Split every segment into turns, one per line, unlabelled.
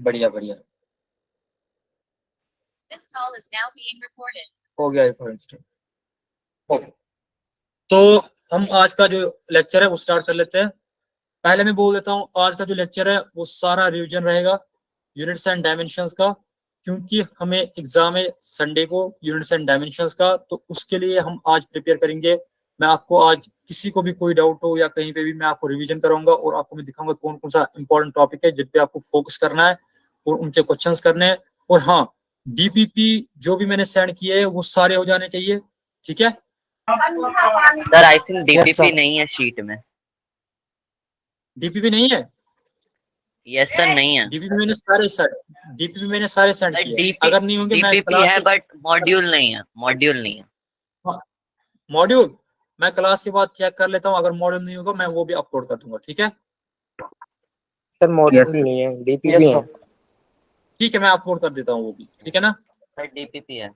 बढ़िया बढ़िया।
This call is now being recorded.
हो गया फॉर इंस्टेंट। ओके, तो हम आज का जो लेक्चर है वो स्टार्ट कर लेते हैं। पहले मैं बोल देता हूँ, आज का जो लेक्चर है वो सारा रिवीजन रहेगा यूनिट्स एंड डायमेंशंस का, क्योंकि हमें एग्जाम है संडे को यूनिट्स एंड डायमेंशंस का, तो उसके लिए हम आज प्रिपेयर करेंगे। मैं आपको आज किसी को भी कोई डाउट हो या कहीं पे भी मैं आपको रिवीजन कराऊंगा और आपको मैं दिखाऊंगा कौन कौन सा इंपॉर्टेंट टॉपिक है जिन पे आपको फोकस करना है और उनके क्वेश्चंस करने हैं। और हाँ, डीपीपी जो भी मैंने सेंड किए है वो सारे हो जाने चाहिए, ठीक है?
सर आई थिंक डीपीपी नहीं है शीट में।
डीपीपी नहीं है?
यस सर, नहीं है।
डीपीपी मैंने सारे सेंड किए। अगर नहीं होंगे मैं
डीपीपी
क्लास
है बट मॉड्यूल नहीं है,
मॉड्यूल मैं क्लास के बाद चेक कर लेता हूँ। अगर मॉड्यूल नहीं होगा मैं वो भी अपलोड कर दूंगा, ठीक है?
सर मॉड्यूल नहीं है, डीपीपी है।
ठीक है, मैं अपलोड कर देता हूँ वो भी, ठीक है ना?
सर डीपीपी है।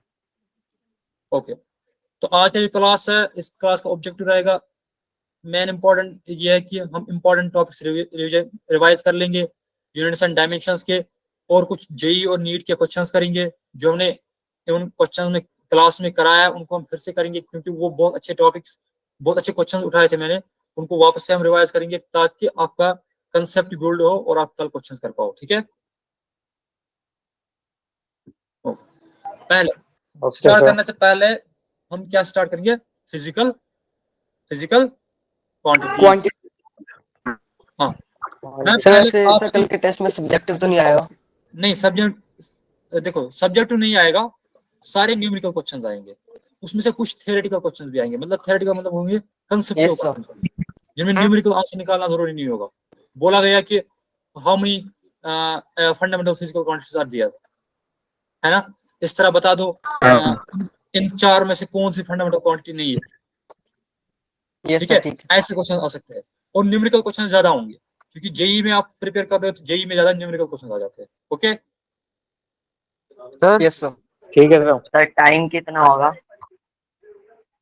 ओके, तो आज का जो क्लास है इस क्लास का ऑब्जेक्टिव रहेगा, मेन इंपॉर्टेंट ये है कि हम इंपॉर्टेंट टॉपिक्स रिवाइज कर लेंगे यूनिट्स एंड डायमेंशंस के, और कुछ जेई और नीट के क्वेश्चंस करेंगे जो हमने उन क्वेश्चन में क्लास में कराया है उनको हम फिर से करेंगे, क्योंकि वो बहुत अच्छे टॉपिक्स, बहुत अच्छे क्वेश्चन उठाए थे मैंने, उनको वापस से हम रिवाइज करेंगे ताकि आपका कंसेप्ट बिल्ड हो और आप कल क्वेश्चन कर पाओ, ठीक है? पहले स्टार्ट करने से पहले हम क्या स्टार्ट करेंगे? Physical quantity. हाँ
सर कल के टेस्ट में सब्जेक्टिव तो नहीं आएगा?
नहीं, सब्जेक्ट देखो, सब्जेक्टिव नहीं आएगा, सारे न्यूमेरिकल क्वेश्चंस आएंगे, उसमें से कुछ थ्योरेटिकल क्वेश्चंस भी आएंगे। मतलब थ्योरेटिकल मतलब होंगे कंसेप्चुअल क्वेश्चंस जिनमें न्यूमेरिकल आंसर निकालना जरूरी नहीं होगा। बोला गया कि how many fundamental physical quantities are there, है ना? इस तरह बता दो इन चार में से कौन सी फंडामेंटल क्वांटिटी नहीं है, ठीक है? ऐसे क्वेश्चन आ सकते हैं और न्यूमेरिकल क्वेश्चन ज्यादा होंगे, क्योंकि जेई में आप प्रिपेयर कर रहे हो तो जेई में ज्यादा न्यूमेरिकल क्वेश्चन आ जाते हैं। Okay
sir? यस सर, ठीक है
सर। टाइम कितना होगा?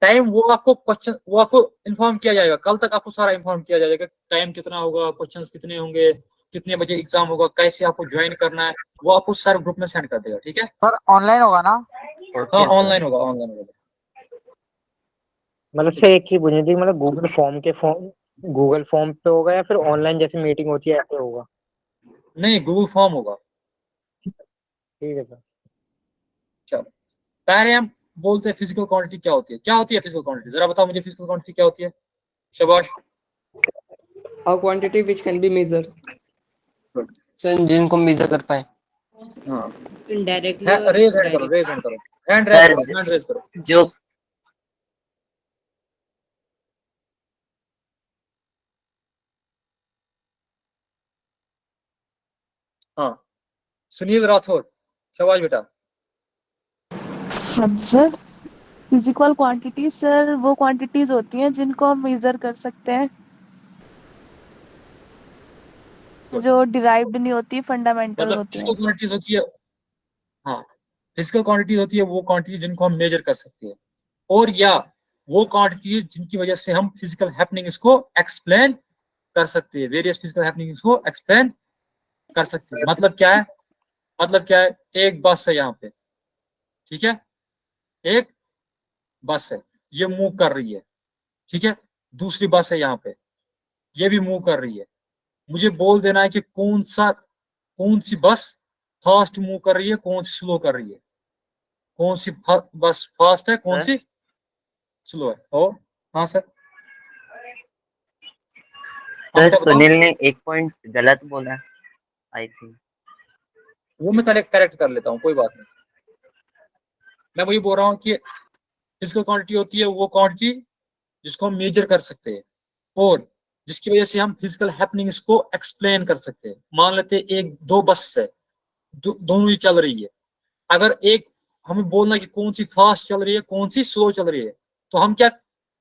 टाइम वो आपको इन्फॉर्म किया जाएगा, कल तक आपको सारा इन्फॉर्म किया जाएगा टाइम कितना होगा, क्वेश्चंस कितने होंगे, कितने बजे एग्जाम होगा, कैसे आपको ज्वाइन करना है, वो आपको सारे ग्रुप में सेंड कर देगा, ठीक है?
सर ऑनलाइन होगा ना?
हाँ ऑनलाइन होगा।
मतलब सर एक ही पूछनी थी, मतलब गूगल फॉर्म पे होगा या फिर ऑनलाइन जैसे मीटिंग होती है ऐसे होगा?
नहीं, गूगल फॉर्म होगा।
ठीक है सर।
चलो पहले हम बोलते हैं फिजिकल क्वांटिटी क्या होती है। क्या होती है फिजिकल क्वांटिटी? जरा बताओ मुझे, फिजिकल क्वांटिटी क्या होती है? शाबाश।
A quantity which can be measured.
Sir जिनको मेजर कर पाए।
हाँ,
Indirectly
रेज हैंड करो, हैंड रेज करो।
जो
हाँ, सुनील राठौर, शाबाश बेटा।
हाँ सर, फिजिकल क्वांटिटी सर वो क्वांटिटीज होती हैं जिनको हम मेजर कर सकते हैं, जो डिराइव्ड नहीं होती, फंडामेंटल
मतलब
होती हैं।
फिजिकल क्वांटिटीज होती है, हाँ फिजिकल क्वांटिटी होती है वो क्वांटिटी जिनको हम मेजर कर सकते हैं, और या वो क्वांटिटीज जिनकी वजह से हम फिजिकल हैपनिंग्स को एक्सप्लेन कर सकते हैं, वेरियस फिजिकल हैपनिंग्स को एक्सप्लेन कर सकते हैं। मतलब क्या है? एक बस है यहाँ पे, ठीक है? एक बस है, ये मूव कर रही है, ठीक है? दूसरी बस है यहाँ पे, ये भी मूव कर रही है। मुझे बोल देना है कि कौन सी बस फास्ट मूव कर रही है, कौन सी स्लो कर रही है, कौन सी बस फास्ट है, कौन सी स्लो है। ओ हाँ सर।
सुनील ने एक पॉइंट गलत बोला आई थिंक।
वो मैं करेक्ट कर लेता हूँ, कोई बात नहीं। मैं वही बोल रहा हूँ कि फिजिकल क्वांटिटी होती है वो क्वांटिटी जिसको हम मेजर कर सकते हैं और जिसकी वजह से हम फिजिकल हैपनिंग्स को एक्सप्लेन कर सकते हैं। मान लेते हैं एक दो बस है, दोनों ही चल रही है। अगर एक हमें बोलना कि कौन सी फास्ट चल रही है, कौन सी स्लो चल रही है, तो हम क्या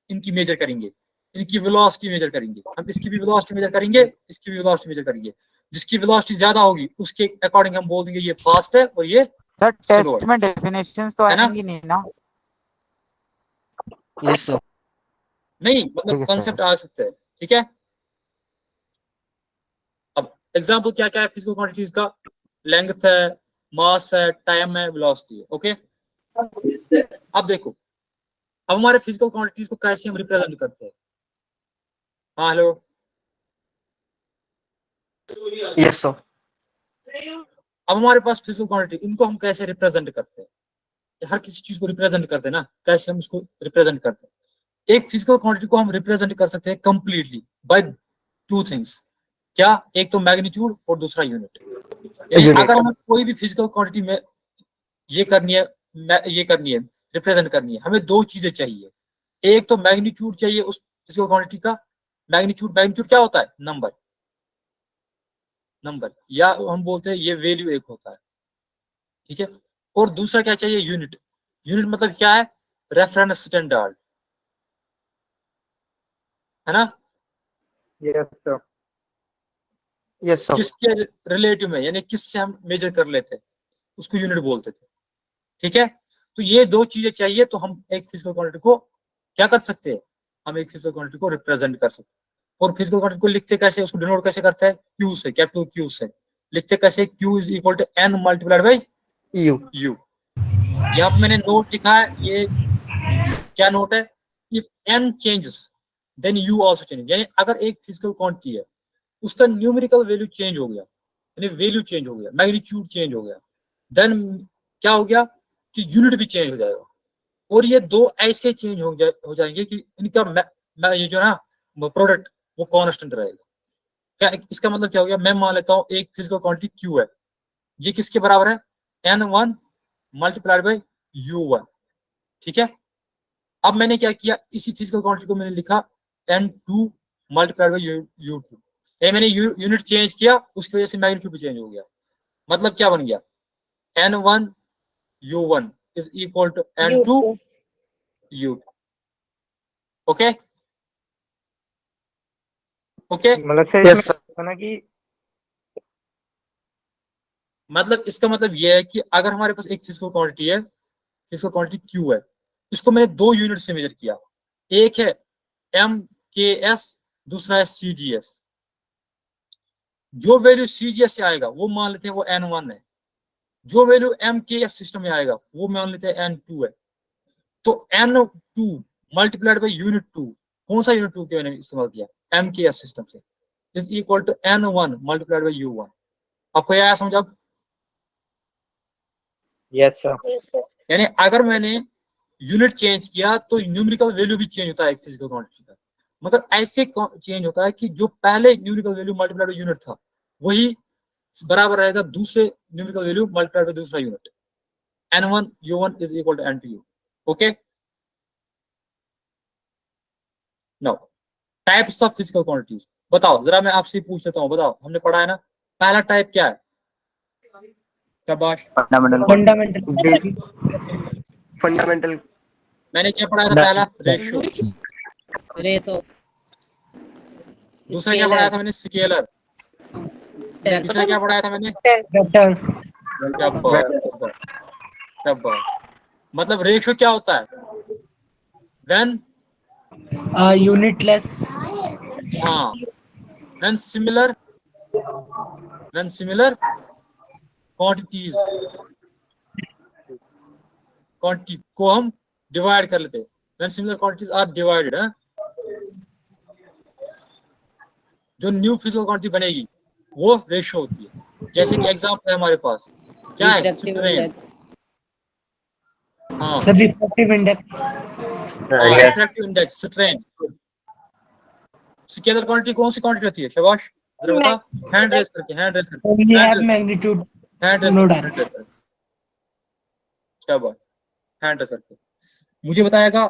इनकी मेजर करेंगे? इनकी वेलोसिटी मेजर करेंगे। हम इसकी भी वेलोसिटी मेजर करेंगे, इसकी भी वेलोसिटी मेजर करेंगे। जिसकी वेलोसिटी ज्यादा होगी उसके अकॉर्डिंग हम बोल देंगे ये फास्ट है और ये
सर
स्लो
टेस्ट में डेफिनेशंस तो आएंगी नहीं ना?
Yes sir.
नहीं, मतलब कंसेप्ट आ सकते हैं, ठीक है? अब एग्जाम्पल क्या क्या है फिजिकल क्वांटिटीज का? लेंथ है, मास है, टाइम है, वेलोसिटी है। ओके, अब देखो, अब हमारे फिजिकल क्वांटिटीज को कैसे हम रिप्रेजेंट करते हैं। हाँ हेलो,
यस सर।
अब हमारे पास फिजिकल क्वांटिटी, इनको हम कैसे रिप्रेजेंट करते हैं। हर किसी चीज को रिप्रेजेंट करते हैं ना, कैसे हम इसको रिप्रेजेंट करते हैं। एक फिजिकल क्वांटिटी को हम रिप्रेजेंट कर सकते हैं कंप्लीटली बाय टू थिंग्स। क्या? एक तो मैग्नीट्यूड और दूसरा यूनिट। यानी अगर हमें कोई भी फिजिकल क्वांटिटी में ये करनी है रिप्रेजेंट करनी है, हमें दो चीजें चाहिए। एक तो मैग्नीट्यूड चाहिए उस फिजिकल क्वांटिटी का। मैग्नीट्यूड क्या होता है? नंबर, या हम बोलते हैं ये वैल्यू एक होता है, ठीक है। और दूसरा क्या चाहिए? यूनिट मतलब क्या है? रेफरेंस स्टैंडर्ड, है ना।
Yes sir.
Yes sir.
किसके रिलेटिव में, यानी किससे हम मेजर कर लेते, उसको यूनिट बोलते थे, ठीक है। तो ये दो चीजें चाहिए तो हम एक फिजिकल क्वांटिटी को क्या कर सकते हैं, हम एक फिजिकल क्वांटिटी को रिप्रेजेंट कर सकते हैं। और फिजिकल क्वांटिटी को लिखते कैसे, उसको डिनोट कैसे करते हैं? क्यू से, कैपिटल क्यू से लिखते कैसे? Q is equal to N multiplied by U. यहाँ पे मैंने नोट लिखा है, ये क्या नोट है? If N changes then U also change. यानी अगर एक फिजिकल क्वांटिटी है, उसका न्यूमेरिकल वैल्यू चेंज हो गया, यानी वैल्यू चेंज हो गया, मैग्नीट्यूड चेंज हो गया, देन क्या हो गया कि यूनिट भी चेंज हो जाएगा। और ये दो ऐसे चेंज हो जाएंगे कि इनका ये जो ना प्रोडक्ट वो कांस्टेंट रहेगा। क्या इसका मतलब क्या हो गया? मैं मान लेता हूँ एक फिजिकल क्वांटिटी क्यू है, ये किसके बराबर है? n1 मल्टीप्लाइड बाई u1, ठीक है। अब मैंने क्या किया, इसी फिजिकल क्वांटिटी को मैंने लिखा n2 मल्टीप्लाइड बाई u2। ये मैंने यूनिट चेंज किया, उसकी वजह से मैग्नीट्यूड भी चेंज हो गया। मतलब क्या बन गया? n1 u1 is equal to n2 u2। Okay
मतलब सर
यस
इसमें
सर।
ना कि
मतलब इसका मतलब ये है कि अगर हमारे पास एक फिजिकल क्वांटिटी है, फिजिकल क्वांटिटी क्यू है, इसको मैंने दो यूनिट से मेजर किया। एक है MKS, दूसरा है CGS। जो वैल्यू CGS से आएगा वो मान लेते हैं वो n1 है, जो वैल्यू MKS सिस्टम में आएगा वो मान लेते हैं n2 है। तो n2 मल्टीप्लाइड बाई यूनिट 2, कौन सा यूनिट 2 के मैंने इस्तेमाल किया? MKS सिस्टम से, is equal to n1 multiplied by u1। आपको यह आया समझ? अब
यस सर।
यानी अगर मैंने यूनिट चेंज किया तो न्यूमेरिकल वैल्यू भी चेंज होता है एक फिजिकल क्वांटिटी का। मगर ऐसे चेंज होता है कि जो पहले numerical value multiplied by unit था वही बराबर रहेगा दूसरे न्यूमेरिकल वैल्यू मल्टीप्लाइड बाई दूसरा unit. n1 u1 is equal to n2 u। Okay, now types of physical quantities बताओ जरा, मैं आपसे पूछ लेता हूँ, बताओ, हमने पढ़ा है ना पहला टाइप क्या है? शाबाश,
फंडामेंटल।
मैंने क्या पढ़ाया था? पहला रेशियो। दूसरा क्या पढ़ाया था मैंने? स्केलर। तीसरा क्या पढ़ाया था मैंने? मतलब रेशियो क्या होता है? व्हेन
unitless
हाँ, व्हेन सिमिलर क्वांटिटीज क्वांटिटी को हम डिवाइड कर लेते हैं। When similar quantities are divided, जो न्यू फिजिकल क्वांटिटी बनेगी वो रेशियो होती है। जैसे कि एग्जांपल है हमारे पास, क्या है? स्ट्रेन। हाँ,
refractive index
refractive index, strain. Scalar quantity कौन सी क्वांटिटी होती है? शाबाश, जरा बता, हैंड रेस करके, हैंड रेस करके,
only have magnitude
hand raise
no
करके,
direction
शाबाश, हैंड रेस करके। मुझे बताएगा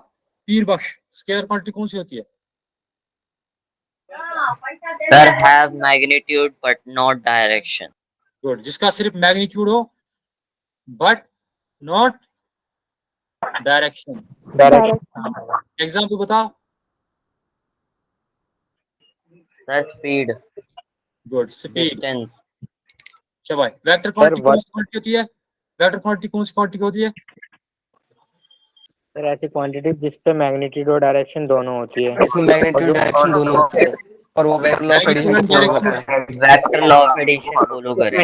पीर बख्श, स्केलर क्वांटिटी कौन सी होती है?
Sir, have magnitude but not direction.
Good, जिसका सिर्फ मैग्नीट्यूड हो बट नॉट डायरेक्शन। एग्जाम्पल बताओ।
Sir, speed,
good, speed.
distance.
शाबाश। वेक्टर क्वांटिटी कौन सी क्वांटिटी होती है? वेक्टर क्वांटिटी कौन सी क्वांटिटी होती है?
सर ऐसी क्वांटिटी जिस पे मैग्नीट्यूड और डायरेक्शन दोनों होती है।
इसमें मैग्नीट्यूड डायरेक्शन दोनों होते हैं। और वो वेक्टर लॉ ऑफ एडिशन को फॉलो करता है।
Vector law of addition follow करें।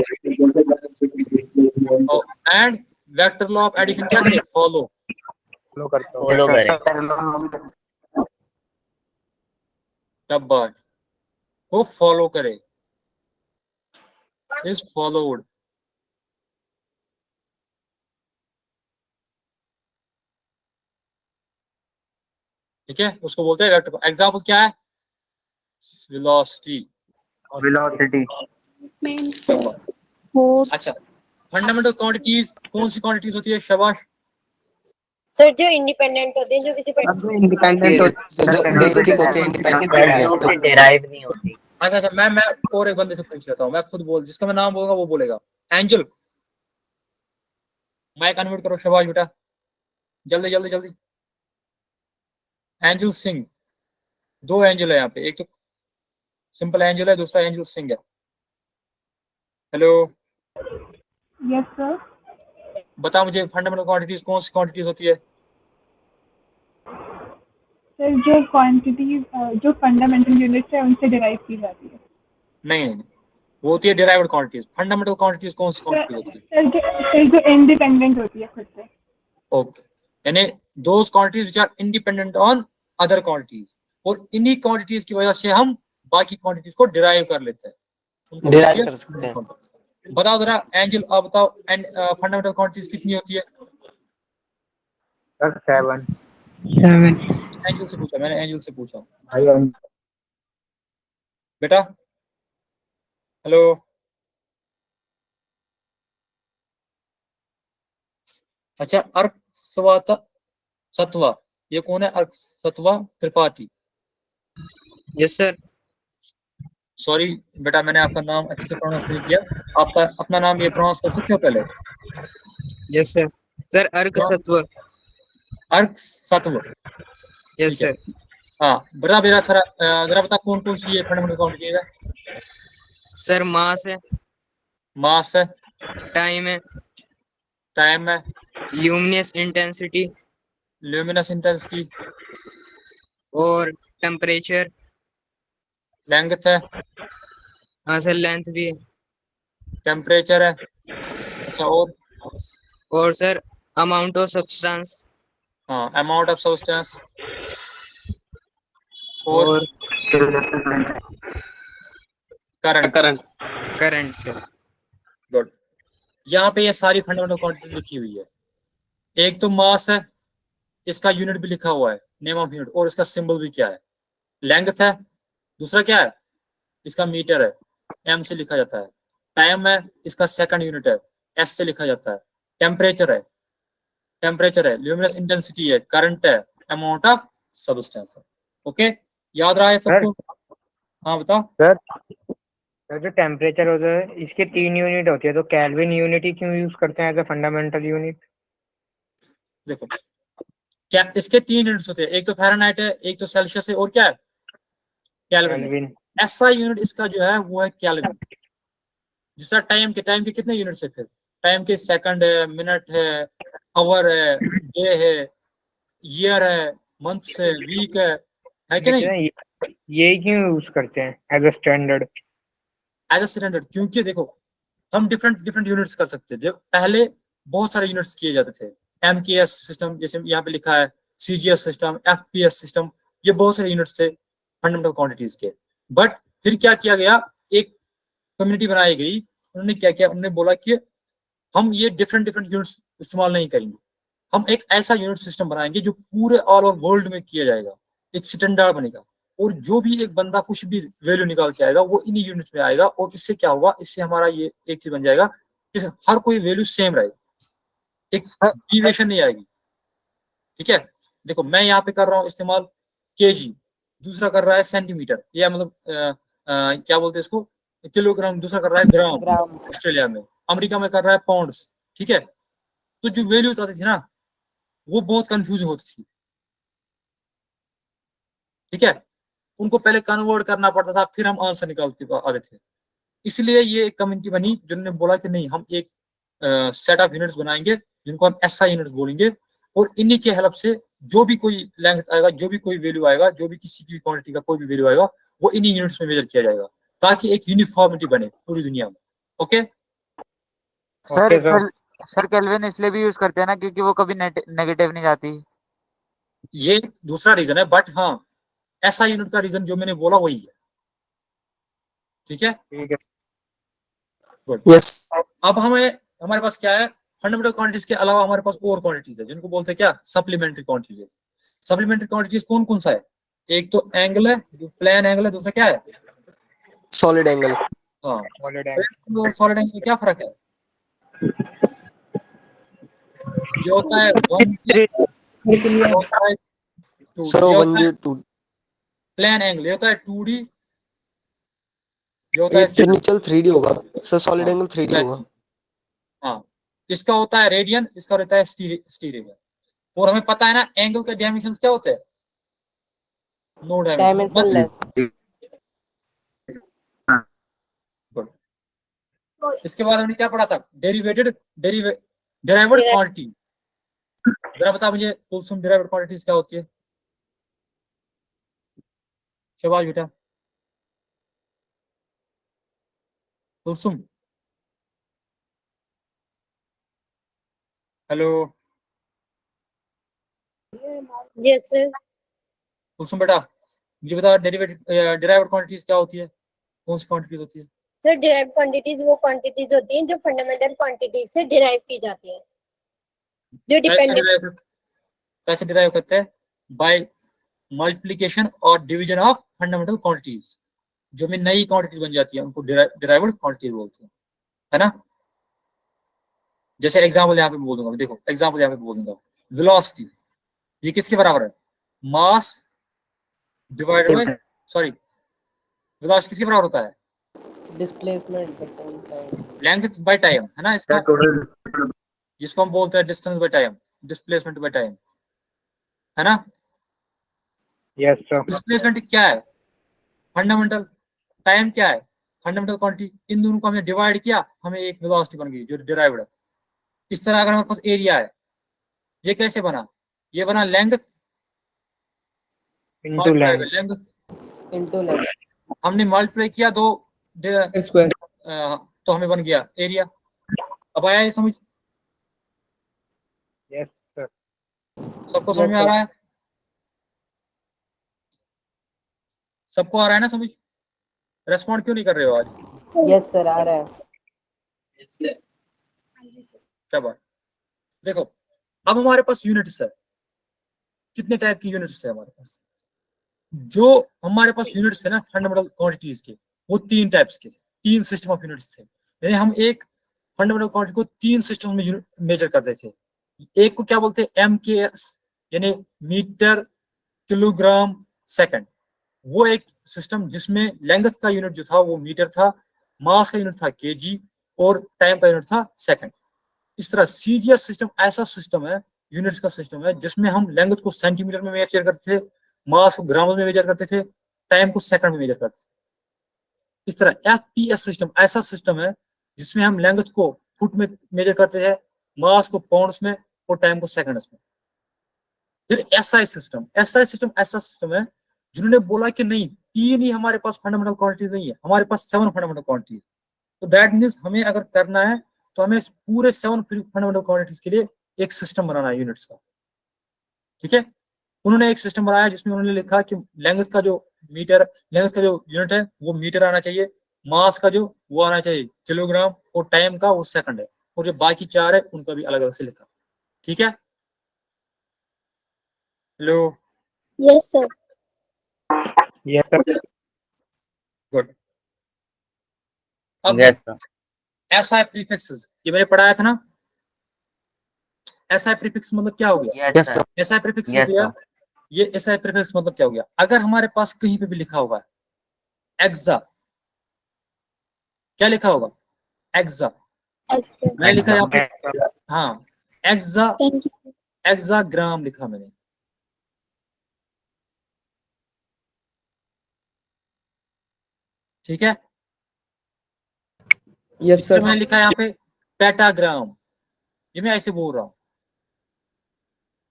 And vector law of addition क्या करे? फॉलो
फॉलो करें।
शाबाश, को फॉलो करे, इज फॉलोड। ठीक है, उसको बोलते हैं वेक्टर। एग्जांपल क्या है? वेलोसिटी। अच्छा, फंडामेंटल क्वांटिटीज कौन सी क्वांटिटीज होती है? शाबाश।
सर जो इंडिपेंडेंट होते हैं, जो किसी
इंडिपेंडेंट बेसिक होते हैं, इंडिपेंडेंट
वेल्यू से डिराइव नहीं होती।
अच्छा, मैं और एक बंदे से पूछ लेता हूँ, मैं खुद बोल, जिसका मैं नाम बोलूंगा वो बोलेगा। एंजल, माइक अनम्यूट करो। शाबाश बेटा, जल्दी जल्दी जल्दी। एंजल सिंह। दो एंजल है यहाँ पे, एक तो सिंपल एंजल है, दूसरा एंजल सिंह है। Hello,
yes sir.
बता मुझे फंडामेंटल क्वांटिटीज कौन सी क्वांटिटीज होती है?
सर जो क्वांटिटीज जो फंडामेंटल यूनिट्स है उनसे डिराइव की जाती है।
नहीं, वो होती है डिराइव्ड क्वांटिटीज। फंडामेंटल क्वांटिटीज कौन सी क्वांटिटीज होती है?
सर जो इंडिपेंडेंट होती है खुद से।
ओके, यानी those quantities which are independent on other quantities, और इन्हीं क्वांटिटीज की वजह से हम बाकी क्वांटिटीज को डिराइव कर लेते हैं, उनको
डिराइव कर सकते हैं।
बताओ जरा एंजल, आप बताओ फंडामेंटल क्वांटिटीज कितनी होती है?
सर 7।
एंजल से पूछा मैंने, एंजल से पूछा बेटा। हेलो, अच्छा, अर्क स्वाता सत्वा, ये कौन है? Ark Satva Tripathi.
Yes sir.
Sorry बेटा, मैंने आपका नाम अच्छे से प्रोनाउंस नहीं किया। आपका अपना नाम ये प्रोनाउंस कर सकते हो पहले?
Yes sir. सर अर्क सत्व।
अर्क सत्व।
Yes sir.
हाँ बेटा, मेरा सर जरा बता कौन कौन सी ये फंडामेंटल क्वांटिटीज है?
सर मास है,
मास है,
टाइम है,
टाइम है,
ल्यूमिनस इंटेंसिटी
ल्यूमिनस इंटेंसिटी,
और टेम्परेचर।
लेंथ है।
हाँ सर, लेंथ भी है।
टेम्परेचर है। अच्छा,
और सर अमाउंट ऑफ सब्सटेंस।
हाँ, अमाउंट ऑफ सब्सटेंस,
और
करंट।
Current sir.
गुड। यहाँ पे ये सारी फंडामेंटल क्वांटिटीज लिखी हुई है। एक तो मास है, इसका यूनिट भी लिखा हुआ है, नेम ऑफ यूनिट, और इसका सिंबल भी क्या है? लेंथ है। दूसरा क्या है? इसका मीटर है, एम से लिखा जाता है। टाइम है, इसका सेकंड यूनिट है, एस से लिखा जाता है। टेम्परेचर है, ल्यूमिनस इंटेंसिटी है, करंट है, अमाउंट ऑफ सब्सटेंस है। ओके, याद रहा है सबको? हाँ बताओ
सर जो टेम्परेचर होता है इसके 3 यूनिट होती है, तो केल्विन यूनिट ही क्यों यूज करते हैं एज अ फंडामेंटल यूनिट?
देखो, क्या इसके 3 यूनिट्स होते हैं, एक तो फ़ारेनहाइट है, एक तो सेल्सियस है, और क्या है? केल्विन। ऐसा यूनिट इसका जो है वो है केल्विन। जिस तरह टाइम के कितने यूनिट्स है? फिर टाइम के सेकंड है, मिनट है, आवर है, डे है, ईयर है, मंथ्स है, वीक है कि नहीं?
ये क्यों यूज करते हैं as a standard?
As a standard क्योंकि देखो, हम डिफरेंट यूनिट्स कर सकते थे। पहले बहुत सारे यूनिट्स किए जाते थे, MKS सिस्टम, जैसे यहाँ पे लिखा है, CGS सिस्टम, FPS सिस्टम, ये बहुत सारे यूनिट्स थे फंडामेंटल क्वांटिटीज के। बट फिर क्या किया गया, एक कम्युनिटी बनाई गई, उन्होंने क्या किया, उन्होंने बोला कि हम ये डिफरेंट यूनिट्स इस्तेमाल नहीं करेंगे, हम एक ऐसा यूनिट सिस्टम बनाएंगे जो पूरे ऑल ओवर वर्ल्ड में किया जाएगा, एक स्टैंडर्ड बनेगा, और जो भी एक बंदा कुछ भी वैल्यू निकाल के आएगा वो इन्हीं यूनिट्स में आएगा। और इससे क्या होगा, इससे हमारा ये एक चीज बन जाएगा कि हर कोई वैल्यू सेम रहेगा, एक डिविएशन नहीं आएगी। ठीक है, देखो मैं यहाँ पे कर रहा हूँ इस्तेमाल केजी, दूसरा कर रहा है सेंटीमीटर, या मतलब क्या बोलते हैं इसको, किलोग्राम, दूसरा कर रहा है ग्राम। ऑस्ट्रेलिया में, अमेरिका में कर रहा है पाउंड्स। ठीक है, तो जो वैल्यूज आती थी ना वो बहुत कंफ्यूजिंग होती थी। ठीक है, उनको पहले कन्वर्ट करना पड़ता था, फिर हम आंसर निकाल के आते थे। इसलिए ये एक कम्युनिटी बनी जिन्होंने बोला कि नहीं, हम एक सेट ऑफ यूनिट्स बनाएंगे जिनको हम SI यूनिट्स बोलेंगे, और इन्हीं के हेल्प से जो भी कोई लेंथ आएगा, जो भी कोई वैल्यू आएगा, जो भी किसी की भी क्वांटिटी का कोई भी वैल्यू आएगा, वो इन्हीं यूनिट्स में मेजर किया जाएगा, ताकि एक यूनिफॉर्मिटी बने पूरी दुनिया में। Okay
sir
Okay, sir.
Sir kelvin इसलिए भी यूज करते हैं ना क्योंकि वो कभी नेगेटिव नहीं जाती।
ये एक दूसरा रीजन है, बट हाँ ऐसा यूनिट का रीजन जो मैंने बोला वही है। ठीक है,
ठीक है।
गुड।
Yes.
अब हमारे पास क्या है, फंडामेंटल क्वांटिटीज के अलावा हमारे पास और क्वांटिटीज है जिनको बोलते हैं क्या, सप्लीमेंट्री क्वांटिटीज। सप्लीमेंट्री क्वांटिटीज कौन कौन सा है, एक तो एंगल है, प्लेन एंगल है, दूसरा क्या है,
Solid angle.
हाँ
Solid angle.
और सॉलिड एंगल में क्या फर्क है, ये होता है 1D,
के लिए
ये होता है 2D,
Sir,
ये
वो
होता है
1G 2.
प्लेन एंगल, ये होता है 2D, ये होता है
फिर नीचे 3D होगा सर, सॉलिड
हाँ,
एंगल 3D होगा।
हाँ इसका होता है रेडियन, इसका रहता है स्टीरियन। और हमें पता है ना एंगल के डायमेंशंस क्या होते हैं, नो डायमेंशन।
डायमेंशनलेस।
इसके बाद हमने क्या पढ़ा था, डेराइव्ड क्वांटिटी। जरा बता मुझे कुलसुम, डेराइव्ड क्वांटिटीज क्या होती है, शाबाश बेटा Kulsum. Hello
Yes, sir.
Kulsum बेटा, मुझे बता डेराइव्ड क्वांटिटीज क्या होती है, कौन सी क्वांटिटीज होती है।
सर डिराइव क्वांटिटीज वो क्वांटिटीज होती हैं जो फंडामेंटल क्वांटिटीज से डिराइव की जाती हैं, जो डिपेंडेंट।
कैसे डिराइव करते हैं, बाय मल्टीप्लिकेशन और डिवीजन ऑफ फंडामेंटल क्वांटिटीज। जो में नई क्वांटिटी बन जाती है उनको डिराइव्ड क्वांटिटी बोलते हैं, है ना। जैसे एग्जांपल यहाँ पे बोल दूंगा, देखो एग्जांपल यहाँ पे बोल दूंगा, वेलोसिटी ये किसके बराबर है, mass divided by, sorry velocity किसके बराबर होता है,
डिस्प्लेसमेंट।
लेंथ बाय टाइम, है ना इसका, जिसको हम बोलते हैं distance by time, displacement by time, है ना।
Yes, sir.
डिस्प्लेसमेंट क्या है, फंडामेंटल, टाइम क्या है, फंडामेंटल क्वांटिटी। इन दोनों को हमने डिवाइड किया, हमें एक वेलोसिटी बन गई जो डिराइव्ड है। इस तरह अगर हमारे पास एरिया है, ये कैसे बना, ये बना length
Into length.
Length,
into length
हमने मल्टीप्लाई किया दो
स्क्वायर।
तो हमें बन गया एरिया। अब आया ये समझ,
Yes, sir.
सबको समझ में आ रहा है, सबको आ रहा है ना समझ, रेस्पॉन्ड क्यों नहीं कर रहे हो आज।
यस सर आ रहा है।
शाबाश। देखो अब हमारे पास यूनिट्स है, कितने टाइप की यूनिट्स है हमारे पास, जो हमारे पास यूनिट्स है ना फंडामेंटल क्वांटिटीज के, वो तीन टाइप्स के थे, तीन सिस्टम ऑफ यूनिट्स थे। यानी हम एक फंडामेंटल क्वांटिटी को तीन सिस्टम में मेजर करते थे। एक को क्या बोलते हैं, MKS यानी मीटर किलोग्राम सेकंड, वो एक सिस्टम जिसमें लेंथ का यूनिट जो था वो मीटर था, मास का यूनिट था केजी और टाइम का यूनिट था सेकंड। इस तरह CGS सिस्टम ऐसा सिस्टम है, यूनिट्स का सिस्टम है, जिसमें हम लेंथ को सेंटीमीटर में मेजर करते थे, मास को ग्राम में मेजर करते थे, टाइम को सेकंड में मेजर करते थे। इस तरह FPS सिस्टम ऐसा सिस्टम है जिसमें हम लेंथ को फुट में मेजर करते हैं, मास को पाउंड्स में और टाइम को सेकंड्स में। फिर SI सिस्टम ऐसा सिस्टम है जिन्होंने बोला कि नहीं, तीन ही हमारे पास फंडामेंटल क्वांटिटीज नहीं है, हमारे पास 7 फंडामेंटल क्वांटिटीज। तो दैट मींस हमें अगर करना है तो हमें पूरे 7 फंडामेंटल क्वांटिटीज के लिए एक सिस्टम बनाना है यूनिट्स का। ठीक है, उन्होंने एक सिस्टम बनाया जिसमें उन्होंने लिखा कि लेंथ का जो यूनिट है वो मीटर आना चाहिए, मास का जो वो आना चाहिए किलोग्राम और टाइम का वो सेकंड है, और जो बाकी चार है उनका भी अलग अलग से लिखा। ठीक है, hello,
yes sir.
Yes, sir.
Good. अब
यस सर।
SI प्रीफिक्सेस ये मैंने पढ़ाया था ना, SI प्रीफिक्स मतलब क्या हो गया,
यस सर।
SI प्रीफिक्स हो
यस
गया,
सर।
ये SI प्रीफिक्स मतलब क्या हो गया, अगर हमारे पास कहीं पे भी लिखा होगा एक्सा, क्या लिखा होगा, एक्सा, मैंने लिखा है यहाँ पे, हाँ एक्साग्राम लिखा मैंने, ठीक है।
यस
इसलिए
सर।
मैंने लिखा है यहाँ पे पेटाग्राम, ये मैं ऐसे बोल रहा हूँ।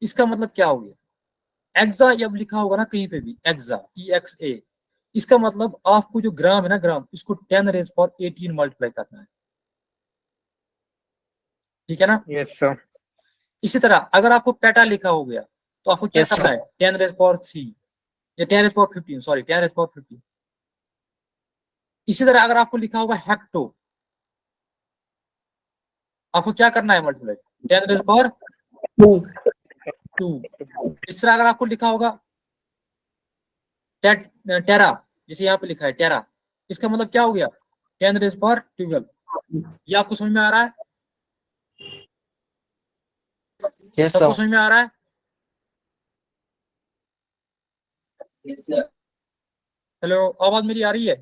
इसका मतलब क्या हो गया, एक्सा जब लिखा होगा ना कहीं पे भी, एक्सा EXA, इसका मतलब आपको जो ग्राम है ना, ग्राम, इसको 10⁻18 मल्टीप्लाई करना है, ठीक है ना।
Yes sir.
इसी तरह अगर आपको पेटा लिखा हो गया तो आपको क्या
Yes,
करना
sir.
है, 10⁻3 या 10⁻15, सॉरी 10⁻15। इसी तरह अगर आपको लिखा होगा हेक्टो, आपको क्या करना है, मल्टीप्लाई 10⁻2। इस तरह अगर आपको लिखा होगा टेरा, जैसे यहाँ पे लिखा है टेरा, इसका मतलब क्या हो गया, 10⁻12। ये आपको समझ में आ रहा है,
Yes,
सबको
sir.
समझ में आ रहा है। हेलो, आवाज मेरी आ रही है?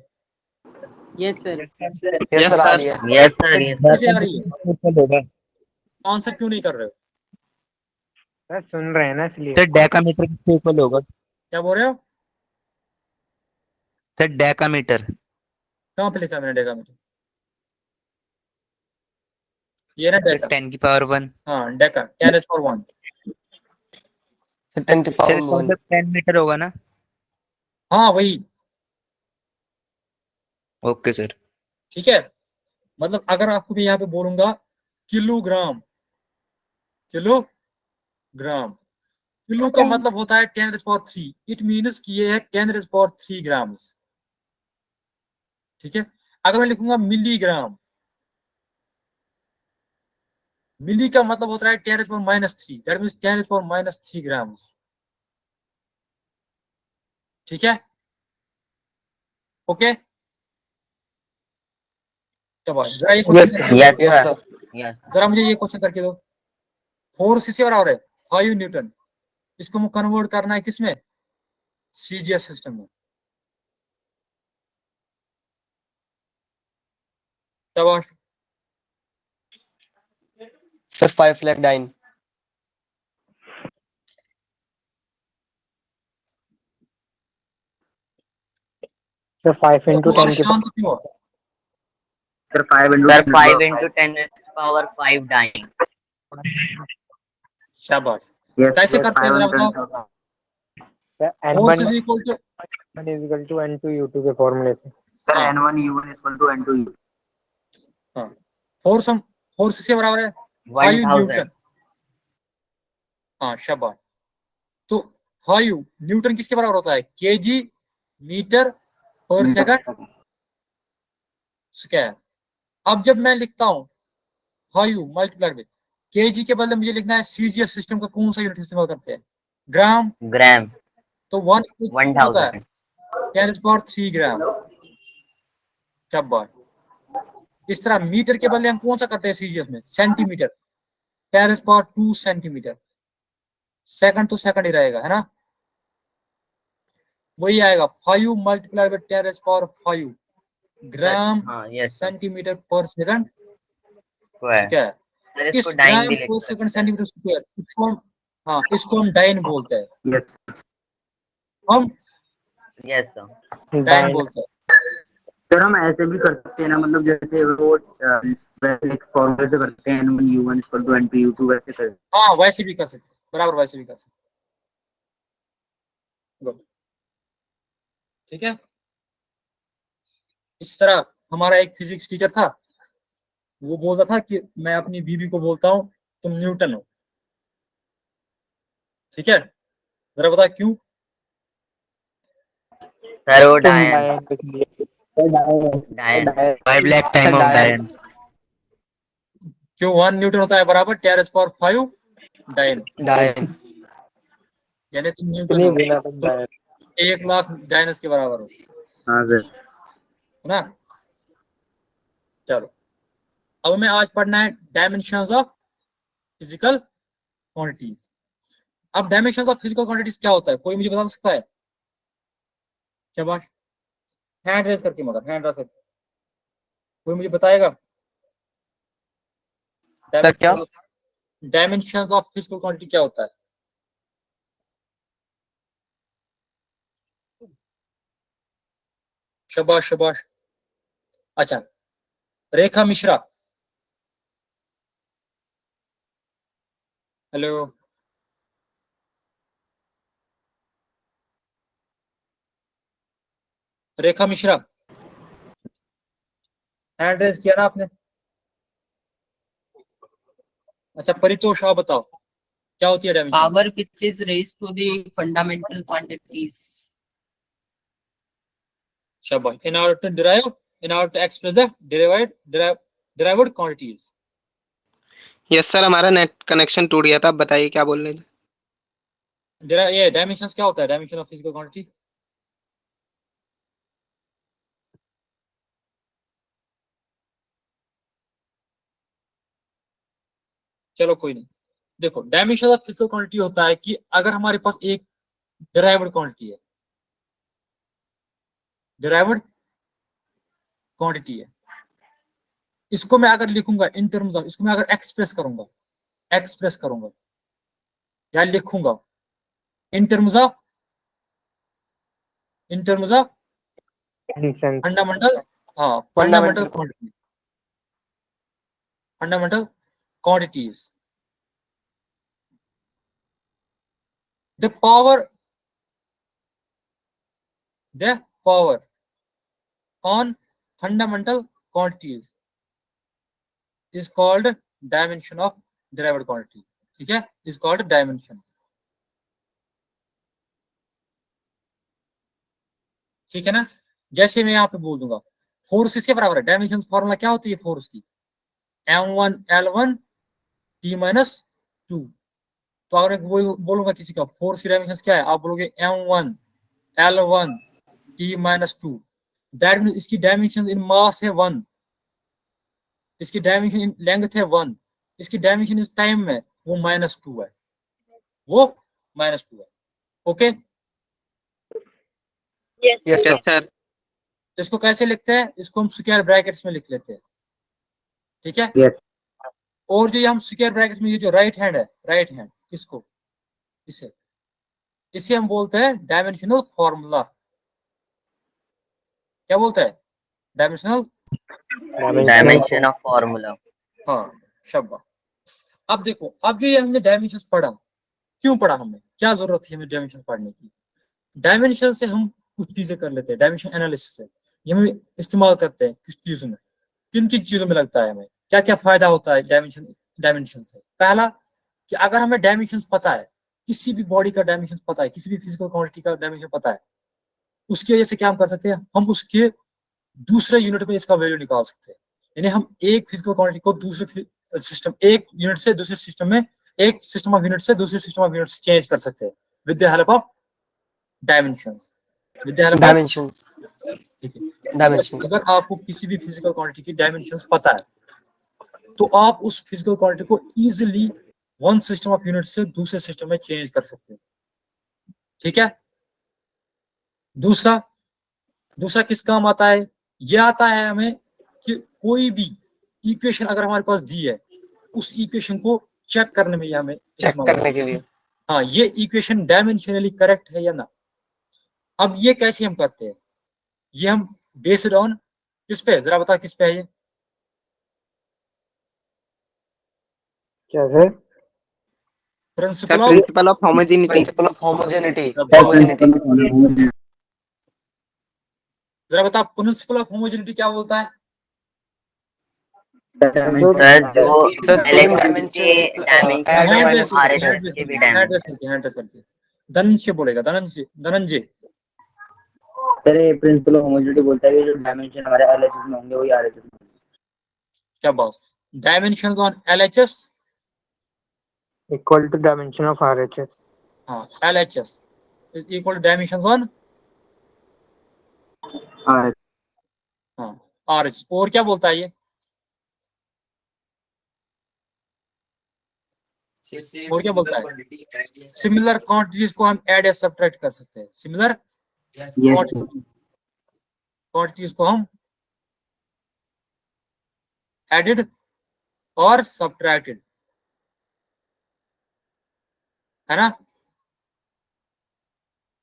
Yes, sir.
Yes,
yes sir, आ
sir.
रही है।
Yes sir, yes sir.
कैसे आ रही है? आंसर क्यों नहीं कर रहे हो?
सर सुन रहे हैं ना इसलिए।
सर डेकामीटर किसके इक्वल होगा?
क्या बोल रहे हो?
Sir decametre.
कहाँ पे लिखा है मैंने डेकामीटर? ये ना
सर
डेका,
10⁻1।
हाँ Deka, 10⁻1।
So 10 to
sir
power
इसका
1.
मतलब 10 मीटर होगा ना?
हाँ वही,
ओके सर।
ठीक है। मतलब अगर आपको भी यहाँ पे बोलूंगा किलोग्राम, किलोग्राम, किलो का मतलब होता है 10⁻3, इट मीन्स कि ये है 10⁻3 ग्राम्स, ठीक है। अगर मैं लिखूंगा मिलीग्राम, मिली का मतलब होता है 10⁻−3, दैट मीन्स 10⁻−3 ग्राम्स, ठीक है, ओके। चलो जरा ये क्वेश्चन
Yes, sir.
करके दो,
yes
Yes,
sir,
sir.
Yes.
जरा मुझे ये क्वेश्चन करके दो। फोर्स किसके बराबर है, 5 न्यूटन, इसको कन्वर्ट करना है किसमें, सीजीएस सिस्टम में। शाबाश।
Sir, 5 lakh dyne.
Sir 5 into
तुम्हारा
10 के
शांत क्यों हो?
Sir 5
sir 5 into 10⁻5 dyne.
शाबाश।
यस
कैसे
यस
करते हैं
5
जरा
into
बताओ।
10।
Force
N1
is equal to,
is equal to N2 U2 के फॉर्मूले से।
सर
हाँ
N1 U1 equal to N2 U।
हाँ, फोर्स हम, फोर्स किसके बराबर है, 5
1000।
न्यूटन। हाँ शाबाश। तो 5 न्यूटन किसके बराबर होता है, केजी मीटर पर सेकंड स्क्वायर। अब जब मैं लिखता हूँ 5 मल्टीप्लाइड में केजी के बदले मुझे लिखना है सीजीएस सिस्टम का कौन सा यूनिट इस्तेमाल करते हैं, ग्राम,
ग्राम।
तो 1 होता है
1000।
10⁻3 ग्राम। शाबाश। इस तरह मीटर के बदले हम कौन सा करते हैं सीजीएस में, सेंटीमीटर, 10⁻2 सेंटीमीटर। सेकंड तो सेकंड ही रहेगा, है ना, वही आएगा 5 मल्टीप्लाइड बाय 10⁻5 ग्राम
हाँ यस सर,
सेंटीमीटर पर सेकंड
स्क्वायर।
स्क्वायर।
सर इसको
इस
डाइन
ग्राम
भी लिख
पर
सकते
सेकंड
हैं।
सेंटीमीटर स्क्वायर, इसको हम डाइन बोलते हैं,
यस
हम
यस सर।
Dine
dine.
बोलते हैं।
सर हम ऐसे भी कर सकते हैं ना, मतलब जैसे वो वैसे एक फॉर्मूले से करते हैं N1 U1 equal to N2 U2 वैसे कर।
हाँ वैसे भी कर सकते हैं, बराबर वैसे भी कर सकते हैं। Good. ठीक है। इस तरह हमारा एक फिजिक्स टीचर था, वो बोलता था कि मैं अपनी बीवी को बोलता हूँ तुम न्यूटन हो, ठीक है, जरा बता क्यों।
सर वो
तुम
डायन।
डायन इसलिए। डायन।
डायन।
5 lakh टाइम ऑफ
Diane.
डायन।
क्यों 1 न्यूटन होता है बराबर 10⁻5 डाइन,
Diane.
यानी तुम न्यूटन
इतनी
हो,
बिना तुम
तुम
डायन।
1 लाख डायनस के बराबर हो,
हाँ सर।
है ना। चलो अब हमें आज पढ़ना है डायमेंशंस ऑफ फिजिकल क्वांटिटीज। अब डायमेंशंस ऑफ फिजिकल क्वांटिटीज क्या होता है, कोई मुझे बता सकता है? शाबाश, हैंड रेज करके, मगर हैंड रेज करके कोई मुझे बताएगा
Sir, क्या?
डायमेंशंस ऑफ फिजिकल क्वांटिटी क्या होता है? शाबाश शाबाश। अच्छा, रेखा मिश्रा, हेलो। रेखा मिश्रा, हैंड रेज किया ना आपने? अच्छा परितोष, आप बताओ क्या होती है dimension?
Power which is raised to the fundamental quantities.
शाबाश। in order to express the derived quantities.
Yes sir, हमारा नेट कनेक्शन टूट गया था, आप बताइए क्या बोल रहे थे।
ये डायमेंशंस क्या होता है? Dimension of physical quantity. चलो कोई नहीं, देखो डायमेंशन ऑफ फिजिकल क्वांटिटी होता है कि अगर हमारे पास एक डिराइव्ड क्वांटिटी है, डिराइव्ड क्वांटिटी है, इसको मैं अगर लिखूंगा इन टर्म्स ऑफ, इसको मैं अगर एक्सप्रेस करूंगा या लिखूंगा इन टर्म्स ऑफ फंडामेंटल, हाँ fundamental quantity, fundamental quantities, the power on fundamental quantities is called dimension of derived quantity। ठीक है, is called dimension। ठीक है ना? जैसे मैं यहाँ पे बोल दूंगा फोर्स इसके बराबर है, डायमेंशन फॉर्मूला क्या होती है फोर्स की? m1 l1 t-2। तो अगर मैं बोलूंगा किसी का फोर्स की डायमेंशन क्या है, आप बोलोगे m1 l1 t-2। That mean इसकी डायमेंशन इन मास है 1, इसकी डायमेंशन इन लेंथ है 1, इसकी डायमेंशन इस टाइम में वो -2 है, वो -2 है। Okay
yes sir.
इसको कैसे लिखते हैं? इसको हम स्क्वायर ब्रैकेट्स में लिख लेते हैं। ठीक है,
Yes.
और जो हम स्क्वायर ब्रैकेट में ये जो राइट हैंड है, राइट हैंड, इसको इसे हम बोलते हैं डायमेंशनल फॉर्मूला। क्या बोलते हैं? Dimension
of formula.
हाँ शाबाश। अब देखो, अब जो ये हमने डायमेंशंस पढ़ा, क्यों पढ़ा हमने, क्या जरूरत थी हमें डायमेंशन पढ़ने की? डायमेंशन से हम कुछ चीजें कर लेते हैं, डायमेंशन एनालिसिस से ये हम इस्तेमाल करते हैं किस चीजों में, किन किन चीजों में लगता है, हमें क्या क्या फायदा होता है डायमेंशन से। पहला कि अगर हमें डायमेंशन पता है, किसी भी बॉडी का डायमेंशन पता है, किसी भी फिजिकल क्वांटिटी का डायमेंशन पता है, उसकी वजह से क्या हम कर सकते हैं, हम उसके दूसरे यूनिट में इसका वैल्यू निकाल सकते हैं। यानी हम एक फिजिकल क्वांटिटी को दूसरे सिस्टम, एक यूनिट से दूसरे सिस्टम में, एक सिस्टम ऑफ यूनिट से दूसरे सिस्टम ऑफ यूनिट से चेंज कर सकते हैं with the help of dimensions, with the help of
dimensions.
ठीक है, अगर आपको किसी भी फिजिकल क्वांटिटी की डायमेंशंस पता है तो आप उस फिजिकल क्वांटिटी को easily one system of unit से दूसरे सिस्टम में चेंज कर सकते हैं। ठीक है, दूसरा किस काम आता है? ये आता है हमें कि कोई भी इक्वेशन अगर हमारे पास दी है, उस इक्वेशन को चेक करने में हमें
चेक करने के लिए,
हाँ ये इक्वेशन डायमेंशनली करेक्ट है या ना। अब ये कैसे हम करते हैं? ये हम बेस्ड ऑन किस पे, जरा बता किस पे है ये?
क्या सर?
Principle of homogeneity.
जरा बता प्रिंसिपल ऑफ होमोजेनिटी क्या बोलता है?
सर जो इलेक्ट्रॉन के डायमेंशन
धनंजय बोलेगा, धनंजय।
सर ये प्रिंसिपल ऑफ होमोजेनिटी बोलता है कि जो डायमेंशन हमारे एलएचएस में होंगे वही आरएचएस में होंगे।
क्या बात? Dimensions on LHS
equal to dimension of RHS.
हाँ, LHS is equal to dimensions on हाँ RH। और क्या बोलता है ये? और क्या बोलता है? सिमिलर क्वांटिटीज को हम ऐड या सब्ट्रैक्ट कर सकते हैं। सिमिलर क्वांटिटीज को हम एडेड और सब्ट्रैक्टेड, है ना?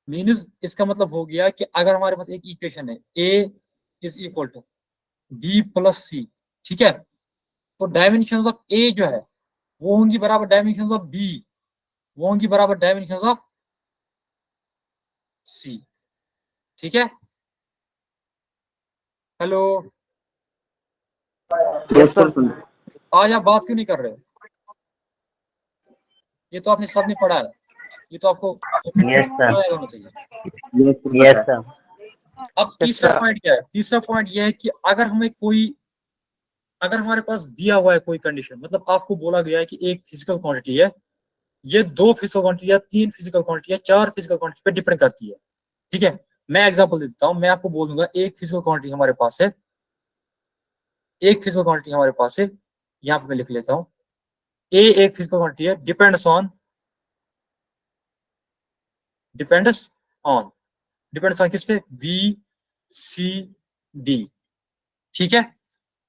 मीन्स इसका मतलब हो गया कि अगर हमारे पास एक इक्वेशन है A is equal to B plus C, ठीक है, तो डायमेंशंस ऑफ A जो है वो होंगी बराबर डायमेंशंस ऑफ B, वो होंगी बराबर डायमेंशंस ऑफ C। ठीक है, हेलो,
यस सर सुन
आज आप बात क्यों नहीं कर रहे हो? ये तो आपने सबने पढ़ा है, ये तो आपको
यस सर।
याद होना चाहिए।
Yes sir.
अब तीसरा पॉइंट क्या है? तीसरा पॉइंट यह है कि अगर हमारे पास दिया हुआ है कोई कंडीशन, मतलब आपको बोला गया है कि एक फिजिकल क्वांटिटी है, ये 2 फिजिकल क्वांटिटी या 3 फिजिकल क्वांटिटी या 4 फिजिकल क्वांटिटी पे डिपेंड करती है। ठीक है, मैं एग्जांपल दे देता हूं। मैं आपको बोल दूंगा एक फिजिकल क्वांटिटी हमारे पास है, एक फिजिकल क्वांटिटी हमारे पास है, यहां पे मैं लिख लेता हूं। ए एक फिजिकल क्वांटिटी है, डिपेंड्स ऑन किस पे? B C D. ठीक है,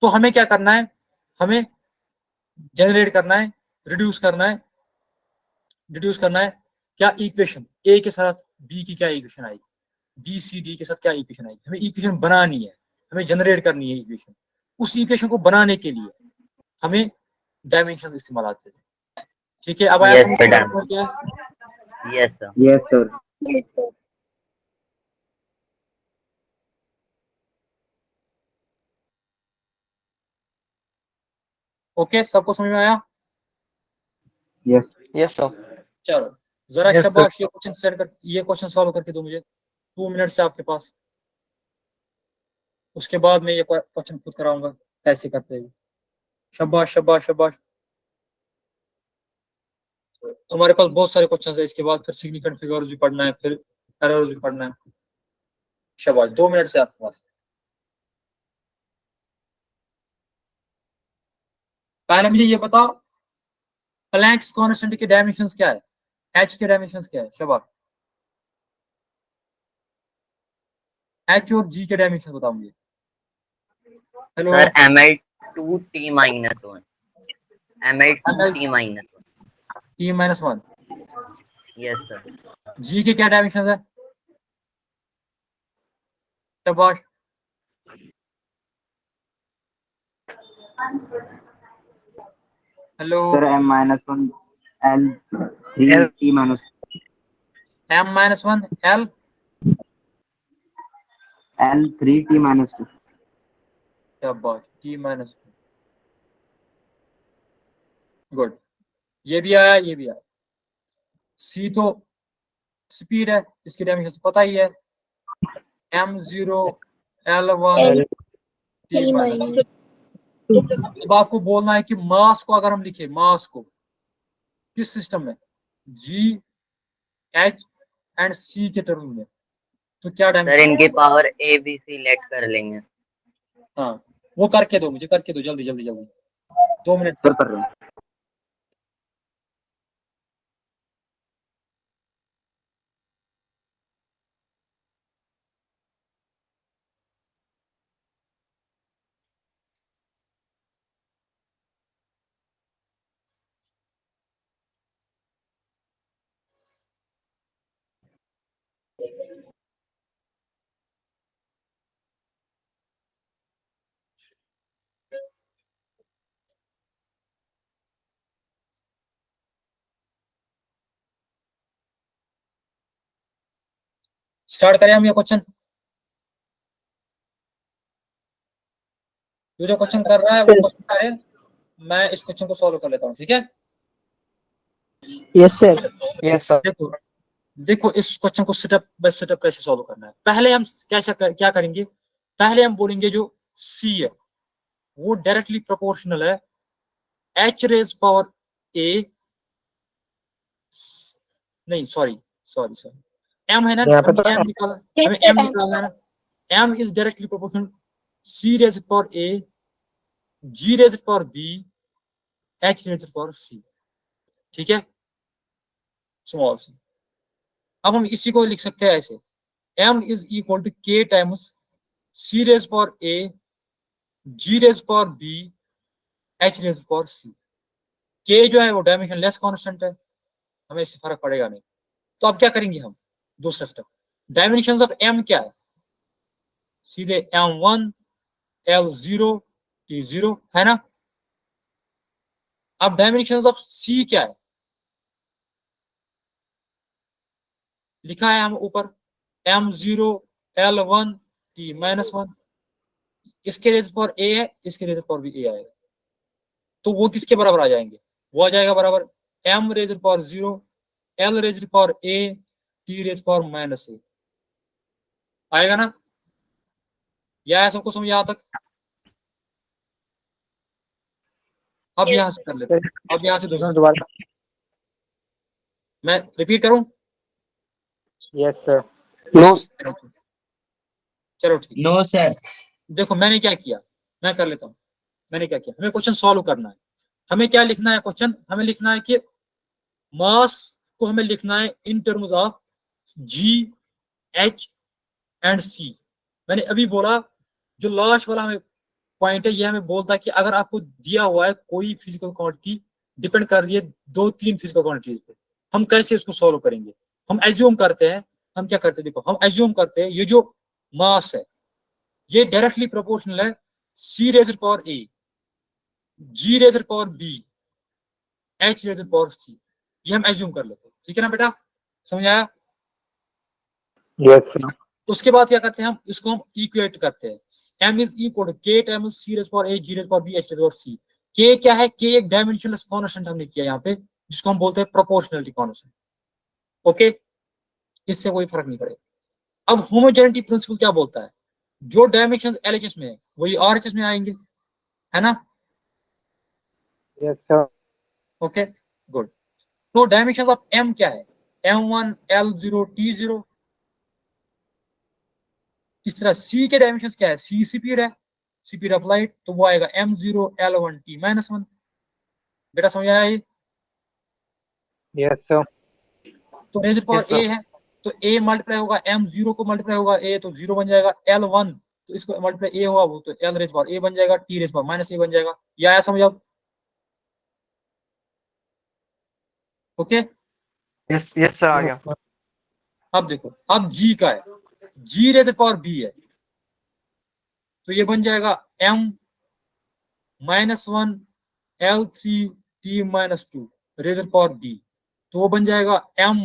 तो हमें क्या करना है? हमें जनरेट करना है, रिड्यूस करना है क्या इक्वेशन ए के साथ बी की क्या इक्वेशन आएगी, बी सी डी के साथ क्या इक्वेशन आएगी। हमें इक्वेशन बनानी है, हमें जनरेट करनी है इक्वेशन। उस इक्वेशन को बनाने के लिए हमें डायमेंशन इस्तेमाल आते हैं। ठीक है, अब आया
यस
समझ
सर।
में
डन।
क्या है?
Yes sir.
Yes sir
Yes, sir.
Okay, सबको समझ में आया?
Yes
Yes, sir.
चलो जरा
Yes, sir.
शाबाश, ये क्वेश्चन सॉल्व करके दो मुझे, 2 मिनट से आपके पास। उसके बाद मैं ये क्वेश्चन खुद कराऊंगा कैसे करते हैं। शाबाश शाबाश शाबाश। हमारे पास बहुत सारे क्वेश्चन है, इसके बाद फिर सिग्निफिकेंट फिगर्स भी पढ़ना है, फिर एरर्स भी पढ़ना है। शाबाश, 2 मिनट से आपके पास। पहले मुझे ये बताओ, प्लैंक्स कांस्टेंट के डायमेंशंस क्या है? एच के डायमेंशंस क्या है? शाबाश, एच और जी के डायमेंशन बताओ मुझे। Hello,
sir ml2t-1 ml2t-1।
T-1।
Yes sir.
G के क्या डायमेंशन है? शाबाश, hello,
sir m-1 L3 T-1
M-1 L
L3 T-2
शाबाश, T-2। गुड, ये भी आया, ये भी आया। सी तो स्पीड है, इसकी डायमेंशन तो पता ही है, M0 L1 T-। अब आपको बोलना है कि मास को अगर हम लिखे, मास को किस सिस्टम में, जी एच एंड सी के टर्म में, तो क्या
सर
डायमेंशन?
इनकी power A B C let कर लेंगे।
हाँ, वो करके दो मुझे, करके दो जल्दी जल्दी जल्दी, 2 मिनट
सर कर रहे हैं
स्टार्ट करें हम ये क्वेश्चन। जो क्वेश्चन कर रहा है वो क्वेश्चन करे, मैं इस क्वेश्चन को सॉल्व कर लेता हूँ। ठीक है,
Yes, sir. Yes, sir.
देखो देखो इस क्वेश्चन को सेटअप बाय सेटअप कैसे सॉल्व करना है। पहले हम क्या करेंगे, पहले हम बोलेंगे जो सी है वो डायरेक्टली प्रोपोर्शनल है एच रेज पावर ए, नहीं सॉरी सॉरी सॉरी, एम है ना,
यहाँ पे
हमें
तो
एम निकालना, हमें एम निकालना है ना। M is directly proportional C raise power A, G raise power B, H raise power C. ठीक है, स्मॉल सी। अब हम इसी को लिख सकते हैं ऐसे, m is equal to k times c raise power a, g raise power b, h raise power c। k जो है वो डायमेंशन लेस कांस्टेंट है, हमें इससे फर्क पड़ेगा नहीं। तो अब क्या करेंगे हम, दूसरा स्टेप, डायमेंशन ऑफ m क्या है? सीधे m1 L0 T0 है ना। अब डायमेंशन ऑफ c क्या है? लिखा है हम ऊपर, M0 L1 T-1। इसके रेज पावर ए है, इसके रेज पावर भी ए आएगा, तो वो किसके बराबर आ जाएंगे, वो आ जाएगा बराबर m raise power 0 l raise power a t raise power minus A, आएगा ना? या सबको समझ यहाँ तक? अब
Yes,
यहां से कर लेते हैं, अब यहां से दूसरा
दोबारा।
मैं रिपीट करूं?
Yes sir.
नो
चलो ठीक।
No sir.
देखो मैंने क्या किया, मैं कर लेता हूँ। मैंने क्या किया, हमें क्वेश्चन सॉल्व करना है। हमें क्या लिखना है क्वेश्चन, हमें लिखना है कि मास को हमें लिखना है in terms of G H and C. मैंने अभी बोला जो लास्ट वाला हमें पॉइंट है, ये हमें बोलता है कि अगर आपको दिया हुआ है कोई फिजिकल क्वांटिटी डिपेंड कर रही है 2-3 फिजिकल क्वांटिटीज पे, हम कैसे उसको सॉल्व करेंगे। हम एज्यूम करते हैं, हम क्या करते हैं, देखो हम एज्यूम करते हैं ये जो मास है ये डायरेक्टली प्रोपोर्शनल है C raiser power A, G raiser power B, H raiser power C, ये हम एज्यूम कर लेते हैं। ठीक है ना बेटा, समझ आया?
Yes sir.
उसके बाद क्या करते हैं, हम इसको हम इक्वेट करते हैं। m is equal to k times c raise power a g raise power b h raise power c। k क्या है, k एक डायमेंशनलेस कांस्टेंट हमने किया यहाँ पे, जिसको हम बोलते हैं प्रोपोर्शनलिटी कांस्टेंट। ओके, इससे कोई फर्क नहीं पड़ेगा। अब होमोजेनिटी प्रिंसिपल क्या बोलता है, जो डायमेंशन LHS में है वही RHS में आएंगे, है ना?
Yes sir.
Okay good. तो डायमेंशन ऑफ m क्या है, m1 l0 t0। इस तरह c के डायमेंशन क्या है, c स्पीड है, स्पीड ऑफ लाइट, तो वो आएगा m0 l1 t माइनस 1। बेटा समझ आया ये?
Yes sir.
तो raise power
Yes, sir.
a है तो a मल्टीप्लाई होगा m0 को मल्टीप्लाई होगा a तो 0 बन जाएगा, l1 तो इसको मल्टीप्लाई a होगा वो तो l रेज़ पावर a बन जाएगा, t rays power minus a बन जाएगा। ये आया समझ अब? ओके
यस सर आ गया।
अब देखो, अब g का है, g रेज़ पावर b है, तो ये बन जाएगा m minus 1 l3 t minus 2 rays power b, तो वो बन जाएगा m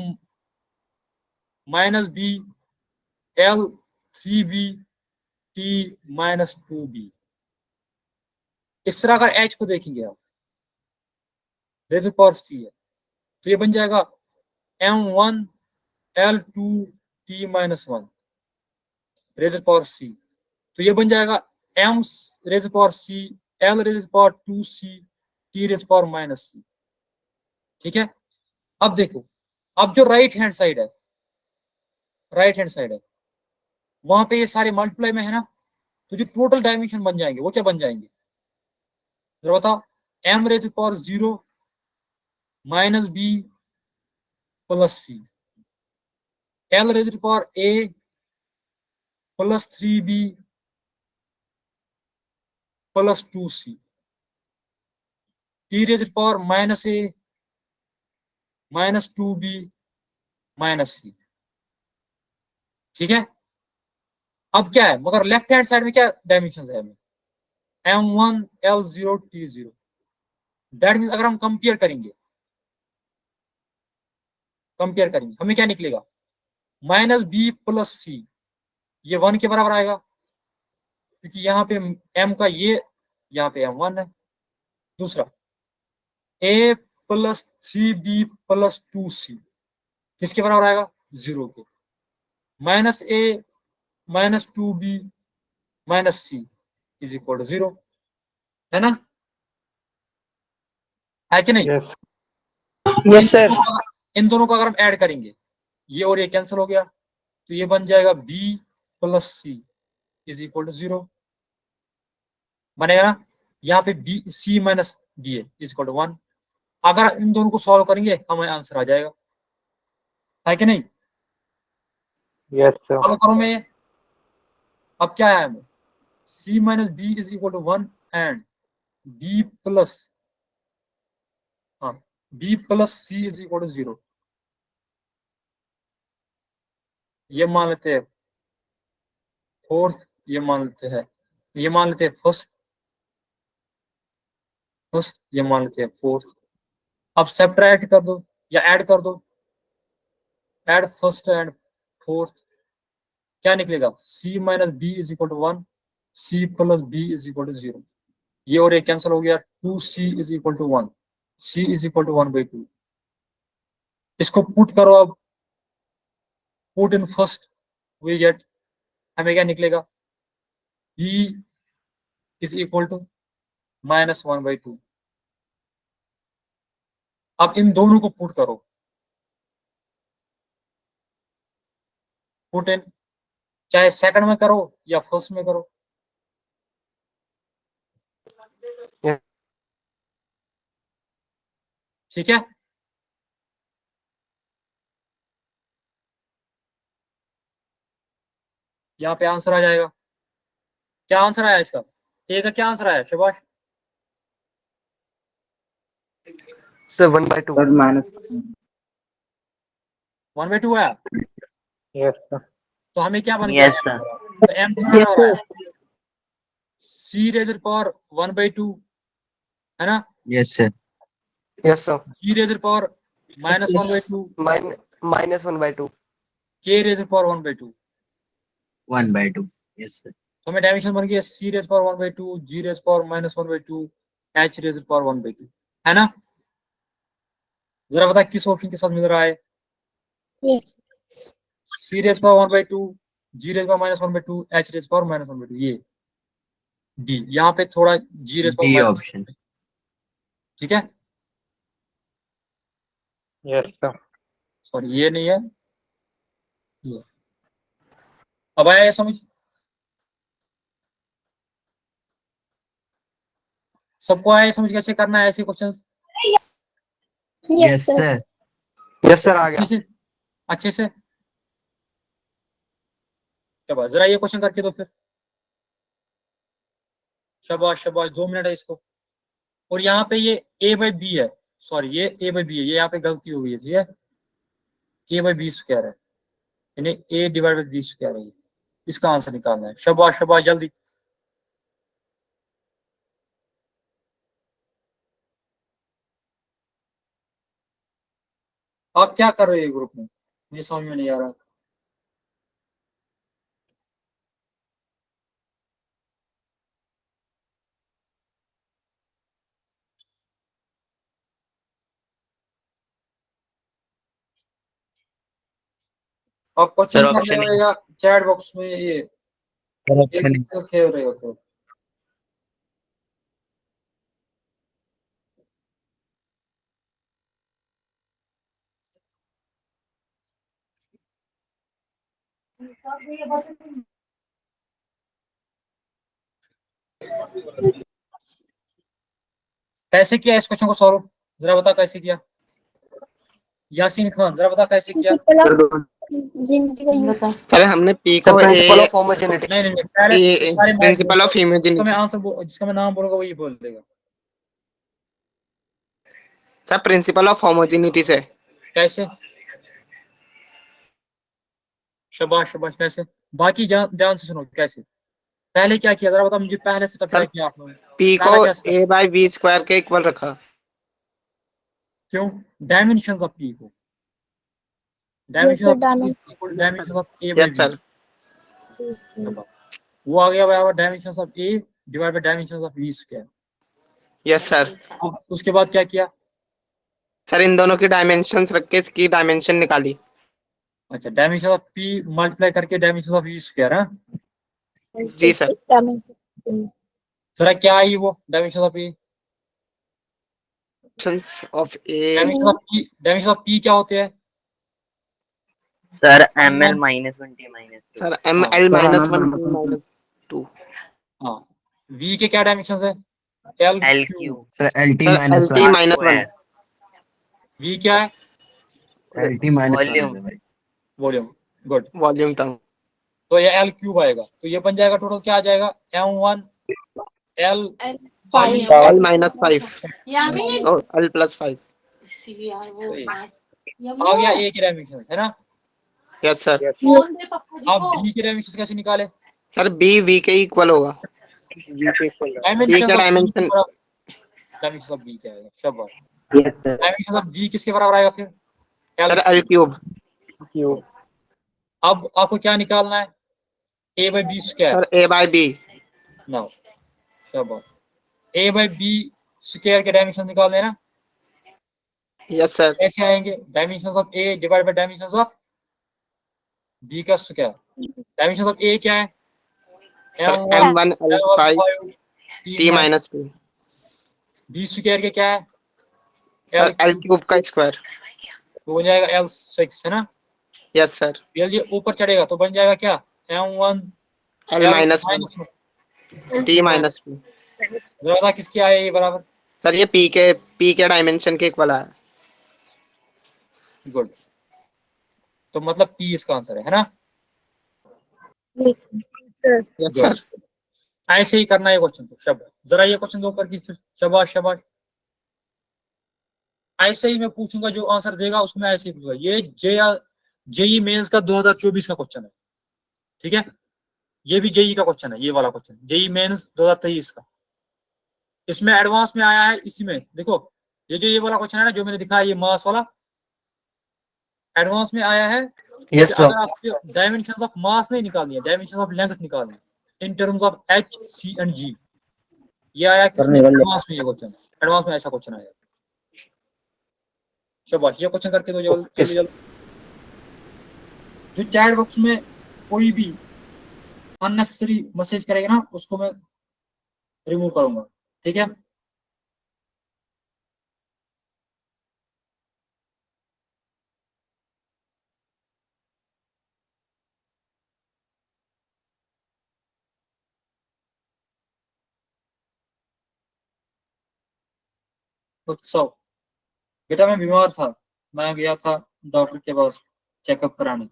minus b l3b t minus 2b। इस तरह अगर h को देखेंगे आप, रेज़ पावर c है, तो ये बन जाएगा m1 l2 t minus 1 rays power c, तो ये बन जाएगा m rays power c l rays power 2c t rays power minus c। ठीक है, अब देखो, अब जो राइट हैंड साइड है, राइट हैंड साइड है वहां पे ये सारे मल्टीप्लाई में है ना, तो जो टोटल डायमेंशन बन जाएंगे वो क्या बन जाएंगे जरा बताओ, m rays power 0 minus b plus c, l rays power a plus 3b plus 2c, t rays power minus a minus 2b minus c। ठीक है, अब क्या है, मगर लेफ्ट हैंड साइड में क्या डायमेंशन है हमें, m1 l0 t0। That mean अगर हम कंपेयर करेंगे हमें क्या निकलेगा, माइनस b प्लस सी, ये 1 के बराबर आएगा, क्योंकि यहाँ पे m का ये, यहाँ पे m1 है। दूसरा a plus 3b plus 2c किसके बराबर आएगा, 0 के। Minus a minus 2b minus c is equal to 0, है ना? है कि नहीं?
यस।
Yes sir.
इन दोनों को अगर हम ऐड करेंगे, ये और ये कैंसिल हो गया, तो ये बन जाएगा b plus c is equal to 0 बनेगा ना। यहाँ पे b c minus b is equal to 1। अगर इन दोनों को सॉल्व करेंगे हमें आंसर आ जाएगा, है कि नहीं?
Yes sir.
सॉल्व करो मैं, अब क्या है हमें, c minus b is equal to 1 and b plus b plus c is equal to 0। ये मान लेते हैं फोर्थ, ये मान लेते हैं, ये मान लेते हैं फर्स्ट, ये मान लेते हैं फोर्थ। अब सब्ट्रैक्ट कर दो या ऐड कर दो, ऐड फर्स्ट एंड फोर्थ, क्या निकलेगा, c minus b is equal to 1 c plus b is equal to 0। ये और ये कैंसिल हो गया, 2c is equal to 1, c is equal to 1/2। इसको पुट करो, अब put in first, we get, हमें क्या निकलेगा, b इज इक्वल टू -1/2। अब इन दोनों को पुट करो, पुट इन, चाहे सेकंड में करो या फर्स्ट में करो। ठीक है, यहाँ पे आंसर आ जाएगा। क्या आंसर आया इसका, ए का क्या आंसर आया शबाश?
सर 1/2।
सर माइनस
1/2 आया।
Yes sir.
तो हमें क्या बन गया,
यस सर।
तो m किसके बराबर है, c रेजर पावर 1/2 है ना,
yes sir.
Yes sir.
g raiser power -1/2,
-1/2।
k raiser power 1/2।
1/2। Yes sir.
तो हमें डायमेंशन बन गया c raiser power 1/2, g raiser power -1/2, h raiser power 1/2, है ना। जरा बता किस ऑप्शन के साथ मिल रहा है,
yes
c raiser power 1/2, g raiser power -1/2, h raiser power -1/2, ये d। यहाँ पे थोड़ा g raiser
D
power
option.
ठीक है,
यस सर।
सॉरी ये नहीं है, ये। अब आया ये समझ, सबको आया ये समझ कैसे करना है ऐसे questions?
Yes sir.
Yes sir, आ गया।
अच्छे से शाबाश, जरा ये क्वेश्चन करके दो फिर। शाबाश शाबाश, 2 मिनट है इसको। और यहाँ पे ये a/b है, सॉरी ये a/b है, ये यहाँ पे गलती हो गई है, ठीक है, a/b² है, यानी a/b² है, इसका आंसर निकालना है। शाबाश शाबाश, जल्दी। आप क्या कर रहे हो ग्रुप में, मुझे समझ में नहीं आ रहा। आप क्वेश्चन
सर
कर रहे
ऑप्शन
हो या चैट बॉक्स में ये
ऑप्शन
खेल रहे हो? तो कैसे किया इस क्वेश्चन को सॉल्व, जरा बता कैसे किया। यासीन खान जरा बता कैसे किया।
सर हमने पी
सर
को
प्रिंसिपल ऑफ होमोजेनिटी।
नहीं नहीं नहीं, पहले सारे
प्रिंसिपल ऑफ
जिसका मैं
इमेजिन।
आंसर जिसका मैं नाम बोलूंगा वही बोल देगा।
सर प्रिंसिपल ऑफ होमोजेनिटी से।
कैसे, शाबाश शाबाश, कैसे, बाकी ध्यान से सुनो कैसे। पहले क्या किया जरा बता मुझे, पहले सेटअप क्या
सर
किया आपने,
पी
पहला
को
क्या setup?
a/b² के इक्वल रखा।
क्यों, डायमेंशंस ऑफ पी को, dimension of P is equal dimension of a by
yes
b।
Sir.
वो आ गया बराबर dimensions of a divide by dimensions of v²।
Yes sir.
अब उसके बाद क्या किया,
सर इन दोनों की डायमेंशंस रख के इसकी डायमेंशन निकाली।
अच्छा डायमेंशन ऑफ p मल्टीप्लाई करके डायमेंशन ऑफ v²। हाँ
जी सर।
जरा क्या आई वो dimension of p,
of A.
Dimension of p क्या होते हैं
sir ml -1t -2।
Sir ml -1
हाँ, v के क्या डायमेंशन है, l
L
cube,
Q.
Sir LT
sir LT -1।
v क्या है,
LT
volume.
Volume, good.
Volume था।
तो ये l क्यूब आएगा, तो ये बन जाएगा टोटल क्या आ जाएगा, m1 l
l -5 और l +5।
आ गया a की डायमेंशन, है ना।
Yes sir.
अब b के डायमेंशन कैसे निकाले,
सर b v के इक्वल होगा। b का डायमेंशन
डायमेंशन ऑफ b क्या आएगा, शाबाश।
Yes sir.
Dimension of b किसके बराबर आएगा फिर,
सर l³
अब आपको क्या निकालना है, a/b²।
Sir a/b।
नाउ शाबाश, a बाई बी स्क्वायर के डायमेंशन निकाल देना।
Yes sir.
कैसे आएंगे? Dimensions of a divide by dimensions of b का स्क्वायर। डायमेंशंस ऑफ a क्या है?
Sir
m1
M1 L5
5
T
t
minus 2
b square के क्या है?
सर L क्यूब का स्क्वायर।
तो बन जाएगा L6 है ना।
Yes sir.
ये ऊपर चढ़ेगा तो बन जाएगा क्या? m1
L minus 1
1
T minus 2।
जरा बता किसकी आया ये बराबर?
सर ये P के डायमेंशन के इक्वल है।
गुड, तो मतलब P इसका आंसर है ना।
Yes sir.
ऐसे ही करना है क्वेश्चन को। शाबाश, जरा ये क्वेश्चन दो ऊपर की। शाबाश शाबाश। ऐसे ही मैं पूछूंगा, जो आंसर देगा उसमें ऐसे ही पूछूंगा। ये जेई मेंस का 2024 का क्वेश्चन है, ठीक है। ये भी जेई का क्वेश्चन है, ये वाला क्वेश्चन जेई मेंस 2023 का। इसमें एडवांस में आया है। इसी में देखो, ये जो ये वाला क्वेश्चन है ना, जो मैंने दिखाया ये मास वाला, एडवांस में आया है।
यस
अगर
सर।
आपको डायमेंशंस ऑफ मास नहीं निकालनी है, डायमेंशंस ऑफ लेंथ निकालनी है in terms of H C and G. ये आया किसमें? एडवांस में। ये क्वेश्चन एडवांस में ऐसा क्वेश्चन आया। शाबाश, ये क्वेश्चन करके दो जल्दी जल्दी। जो चैट बॉक्स में कोई भी अननेसेसरी मैसेज करेगा ना, उसको मैं रिमूव करूंगा, ठीक है। उत्सव, बेटा मैं बीमार था, मैं गया था डॉक्टर के पास चेकअप कराने।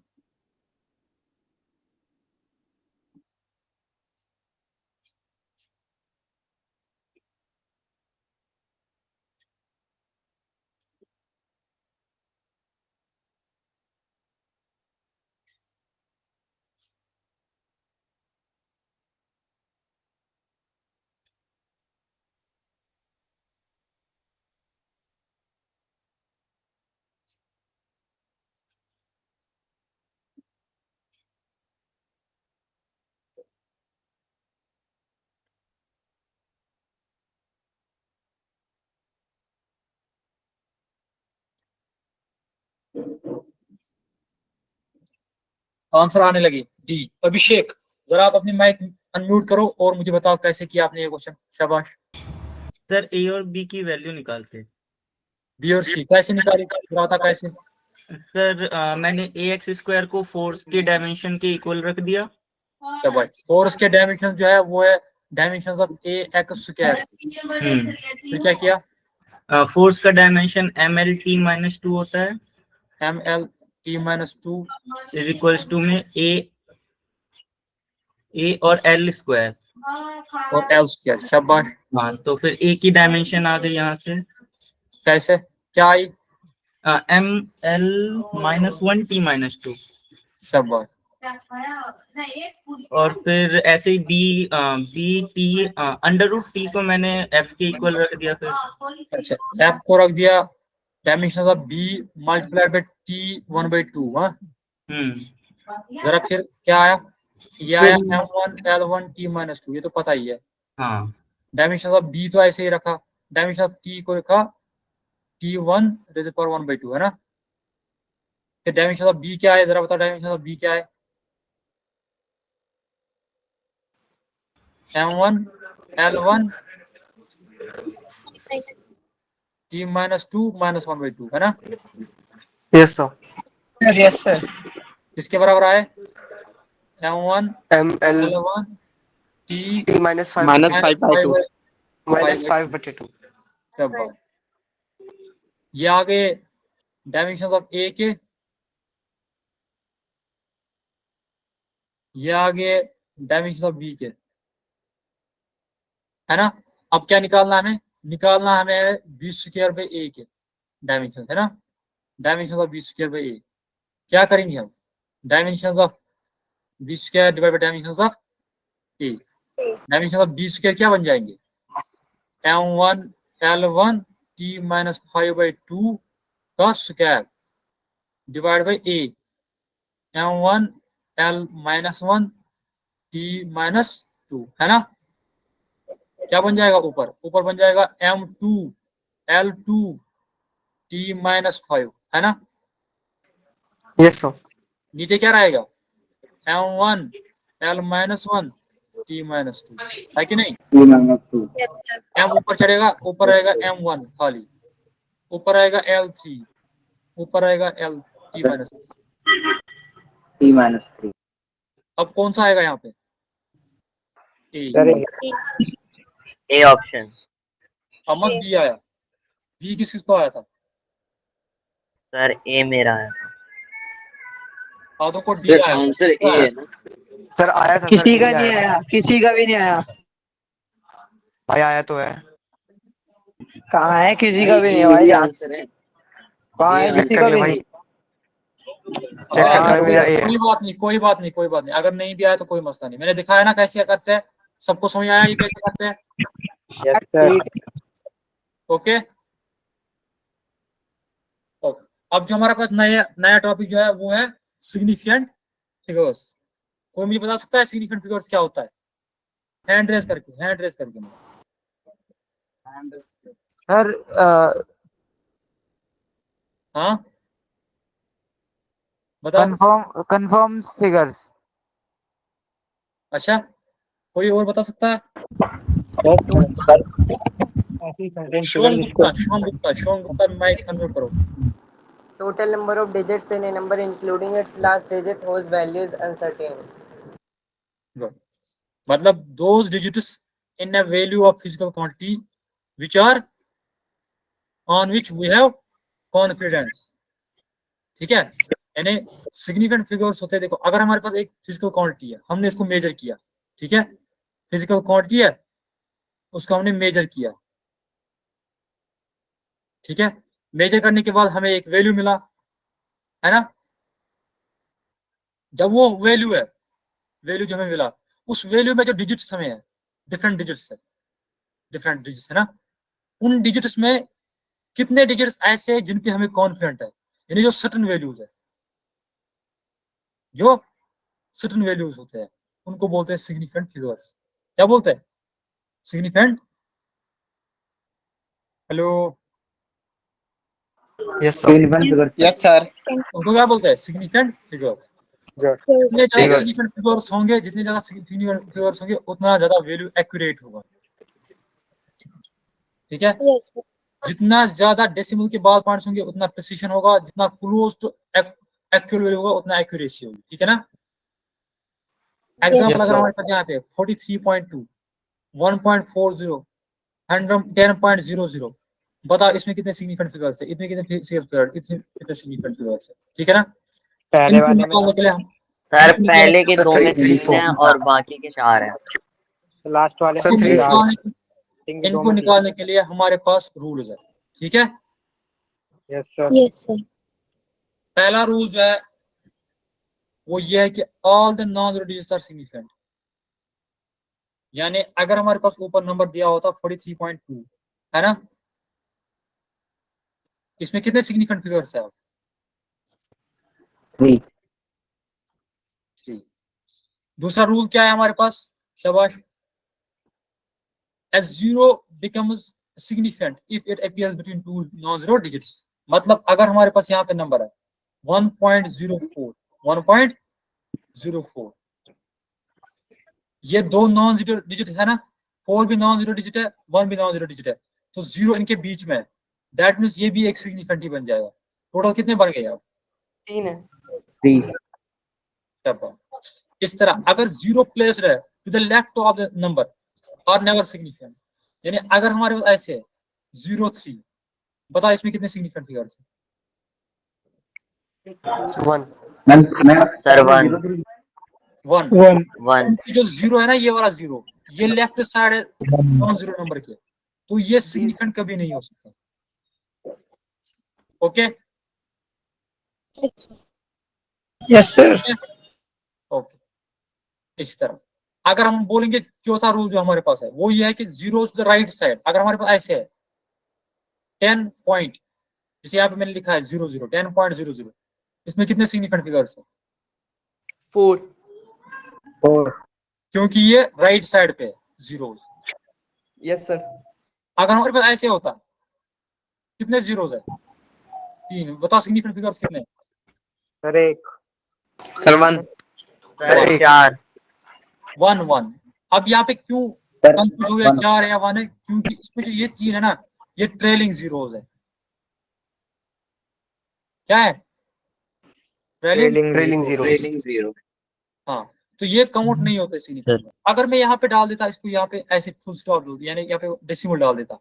आंसर आने लगी डी। अभिषेक, जरा आप अपनी माइक अनम्यूट करो और मुझे बताओ कैसे किया आपने ये क्वेश्चन। शाबाश।
सर ए और बी की वैल्यू निकालते।
बी और सी कैसे निकाली, बता कैसे?
सर मैंने ए एक्स स्क्वायर को फोर्स के डायमेंशन के इक्वल रख दिया।
शाबाश। फोर्स के डायमेंशन जो है वो है dimensions of A X square. फिर क्या किया?
फोर्स का dimension M L T minus 2 होता है।
M L T minus 2
is equals to में ए और एल स्क्वायर
और एल स्क्वायर। शाबाश।
हाँ, तो फिर ए की डायमेंशन आ गई यहाँ से।
कैसे, क्या आई?
M L minus 1 T minus 2।
शाबाश।
और फिर ऐसे ही B T under root T को मैंने एफ के इक्वल रख दिया फिर।
अच्छा, एफ को रख दिया dimensions of B multiplied by T 1/2। हाँ, जरा फिर क्या आया? ये आया m1 l1 t माइनस 2। ये तो पता ही है।
हाँ,
डायमेंशंस ऑफ b तो ऐसे ही रखा, डायमेंशन ऑफ t को रखा t1 रेज़ टू पावर 1/2 है ना। फिर डायमेंशन ऑफ b क्या है, जरा बताओ डायमेंशन ऑफ b क्या है? m1 l1 t minus 2 minus 1/2 है ना।
Yes sir. Yes sir.
किसके बराबर आए? m1
M L
l1 t
T minus 5
minus 5/2।
Minus 5/2।
शाबाश। ये आगे डायमेंशंस ऑफ ए के, ये आगे डायमेंशंस ऑफ बी के, है ना। अब क्या निकालना हमें? निकालना हमें बी स्क्वायर बाई ए के डायमेंशन, है ना। Dimensions of B square by A क्या करेंगे हम? Dimensions of B square divide by dimensions of A. Dimensions of B square क्या बन जाएंगे? m1 l1 t माइनस 5/2 का square divide by A m1 l minus 1 t minus 2 है ना। क्या बन जाएगा ऊपर? ऊपर बन जाएगा M2 L2 T-5, है ना?
Yes sir.
नीचे क्या रहेगा? M1 L-1 T-2, है कि नहीं?
Yes, sir.
M ऊपर चढ़ेगा, ऊपर रहेगा M1 खाली, ऊपर आएगा L3, ऊपर आएगा T-3।
T-3।
अब कौन सा आएगा यहाँ पे? A.
Sir
A option.
Aman B आया। बी किसको आया था?
सर ए मेरा है।
आधों को डी आया।
आंसर ए है ना?
सर आया था सर,
किसी का
A
नहीं
आया था।
आया, किसी का भी नहीं आया।
भाई आया तो है।
कहाँ है? किसी का भी नहीं है
भाई,
भाई
ए
जान।
आंसर है।
कहाँ है?
ये
चेक
किसी
कर
का
ले
भी
भाई,
नहीं।
चेक कर ले भाई, मेरा A है।
कोई बात नहीं, कोई बात नहीं, कोई बात नहीं। अगर नहीं भी आया तो कोई मसला नहीं। मैंने दिखाया ना कैसे करते हैं। सबको समझ आया ये कैसे करते हैं?
Yes sir.
ओके। अब जो हमारे पास नया नया टॉपिक जो है वो है सिग्निफिकेंट फिगर्स। कोई मुझे बता सकता है सिग्निफिकेंट फिगर्स क्या होता है? हैंड रेज करके, हैंड रेज करके।
सर
हाँ बताओ।
Confirm figures.
अच्छा, कोई और बता सकता है? शिवम गुप्ता, शिवम गुप्ता, शिवम गुप्ता, माइक अनम्यूट करो।
Total number of digits in a number including its last digit whose value is uncertain.
मतलब those digits in a value of physical quantity which are on which we have confidence। ठीक है, यानी significant figures होते हैं। देखो अगर हमारे पास एक फिजिकल क्वांटिटी है, हमने इसको मेजर किया, ठीक है, फिजिकल क्वांटिटी है, उसको हमने मेजर किया, ठीक है। मेजर करने के बाद हमें एक वैल्यू मिला, है ना। जब वो वैल्यू है, वैल्यू जो हमें मिला, उस वैल्यू में जो डिजिट्स हमें है, डिफरेंट डिजिट्स है, डिफरेंट डिजिट्स है ना, उन डिजिट्स में कितने डिजिट्स ऐसे हैं जिन पे हमें कॉन्फिडेंट है, यानी जो सर्टेन वैल्यूज है, जो सर्टेन वैल्यूज होते हैं, उनको बोलते हैं सिग्निफिकेंट फिगर्स। क्या बोलते हैं? Significant. Hello,
yes sir.
Yes sir.
उनको क्या बोलते हैं? Significant figures. जितने ज्यादा सिग्निफिकेंट फिगर्स होंगे, जितने ज्यादा सिग्निफिकेंट फिगर्स होंगे, उतना ज्यादा वैल्यू एक्यूरेट होगा, ठीक है।
Yes, sir.
जितना ज्यादा डेसिमल के बाद पॉइंट्स होंगे उतना प्रिसिशन होगा, जितना क्लोज टू एक्चुअल वैल्यू होगा उतना एक्यूरेसी होगी, ठीक है ना। एग्जांपल अगर हमारे पास यहाँ पे 43.2, 1.40, 110.00, बताओ इसमें कितने सिग्निफिकेंट फिगर्स है? इतने कितने सिग्निफिकेंट फिगर्स है, ठीक है ना।
पहले वाले में
निकालने के लिए हम
सर पहले के
सर,
दो में
3,
3 है और बाकी के 4 है।
लास्ट वाले
सर,
में
3,
4।
इनको निकालने के लिए हमारे पास रूल्स है, ठीक है।
Yes sir.
Yes, sir.
पहला रूल जो है वो ये है कि all the non zero digits are significant. यानी अगर हमारे पास ऊपर नंबर दिया होता 43.2, है ना, इसमें कितने सिग्निफिकेंट फिगर्स है?
3।
3। दूसरा रूल क्या है हमारे पास? शाबाश। as zero becomes significant if it appears between two non-zero digits। मतलब अगर हमारे पास यहाँ पे नंबर है 1.04, 1.04, ये दो नॉन जीरो डिजिट है ना, 4 भी नॉन जीरो डिजिट है, 1 भी नॉन जीरो डिजिट है, तो 0 इनके बीच में है, दैट मीन्स ये भी एक सिग्निफिकेंट ही बन जाएगा। टोटल कितने बन गए अब?
3 है।
3।
इस तरह अगर 0 प्लेस्ड है to the left of the number और नेवर सिग्निफिकेंट, यानी अगर हमारे पास ऐसे है 0.3, बताओ इसमें कितने सिग्निफिकेंट फिगर्स हैं?
1।
सर 1
1 जो 0 है ना, ये वाला 0, ये लेफ्ट साइड है नॉन जीरो नंबर के, तो ये सिग्निफिकेंट कभी नहीं हो सकता। Okay,
yes sir.
ओके। इसी तरह अगर हम बोलेंगे चौथा रूल जो हमारे पास है वो ये है कि zero to the right side, अगर हमारे पास ऐसे है 10 पॉइंट, जैसे यहाँ पे मैंने लिखा है 00, 10.00, इसमें कितने सिग्निफिकेंट फिगर्स है?
4।
क्योंकि ये राइट साइड पे है जीरो,
यस सर।
अगर हमारे पास ऐसे होता, कितने जीरोस है? 3। बताओ सिग्निफिकेंट फिगर्स कितने?
सर एक।
सर 1।
सर
सर
एक।
4।
1 1। अब यहाँ पे क्यों कंफ्यूज हो गया 4 या 1 है? क्योंकि इसमें जो ये 3 है ना, ये ट्रेलिंग जीरोस है। क्या है? ट्रेलिंग।
Trailing zero.
हाँ, तो ये काउंट नहीं होता सिग्निफिकेंट। अगर मैं यहाँ पे डाल देता इसको, यहाँ पे ऐसे फुल स्टॉप यानी यहाँ पे डेसिमल डाल देता,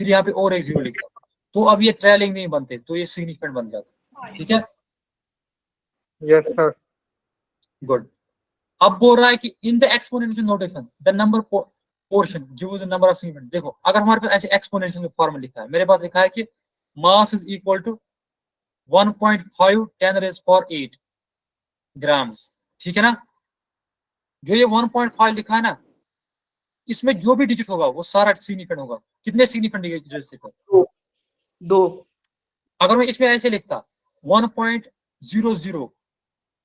फिर यहाँ पे और एक जीरो लिखता, तो अब ये ट्रेलिंग नहीं बनते, तो ये सिग्निफिकेंट बन जाता। ठीक है,
यस सर।
गुड। अब बोल रहा है कि in the exponential notation the number portion gives the number of significant. देखो, अगर हमारे पास ऐसे एक्सपोनेंशियल में फॉर्मूला लिखा है, मेरे पास लिखा है कि mass is equal to 1.5 10⁻⁸ grams. ठीक है ना? जो ये 1.5 लिखा है ना, इसमें जो भी डिजिट होगा वो सारा सिग्निफिकेंट होगा। कितने सिग्निफिकेंट डिजिट?
2।
अगर मैं इसमें ऐसे लिखता 1.00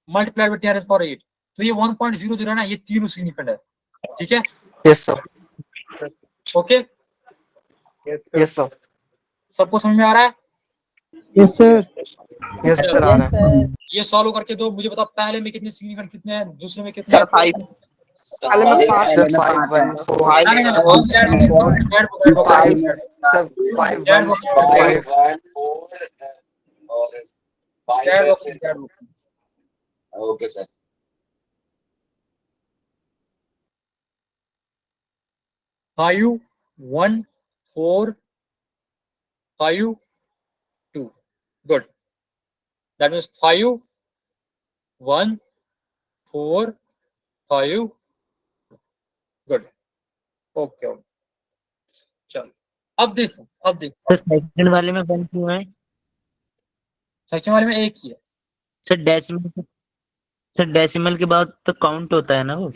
मल्टीप्लाइड बाय 10⁸, तो ये 1.00 है ना, ये तीनों सिग्निफिकेंट है। ठीक है,
yes sir.
Okay,
yes sir.
सबको समझ में आ रहा है?
यस सर आ रहा है।
ये सॉल्व करके दो, मुझे बताओ पहले में कितने सिग्निफिकेंट, कितने हैं दूसरे में कितने
सर
हैं?
5।
पहले में 5
सर 5 1 4
नहीं, नहीं, नहीं, sir
5 sir 5 1 5
okay sir. Five 1 4 5 2। Good. That means 5 1 4 5। Good, okay okay. चलो, अब देखो
सर सेकंड वाले में 1 क्यों है?
सेक्शन वाले में एक ही है।
सर डेसिमल के बाद तो काउंट होता है ना वो?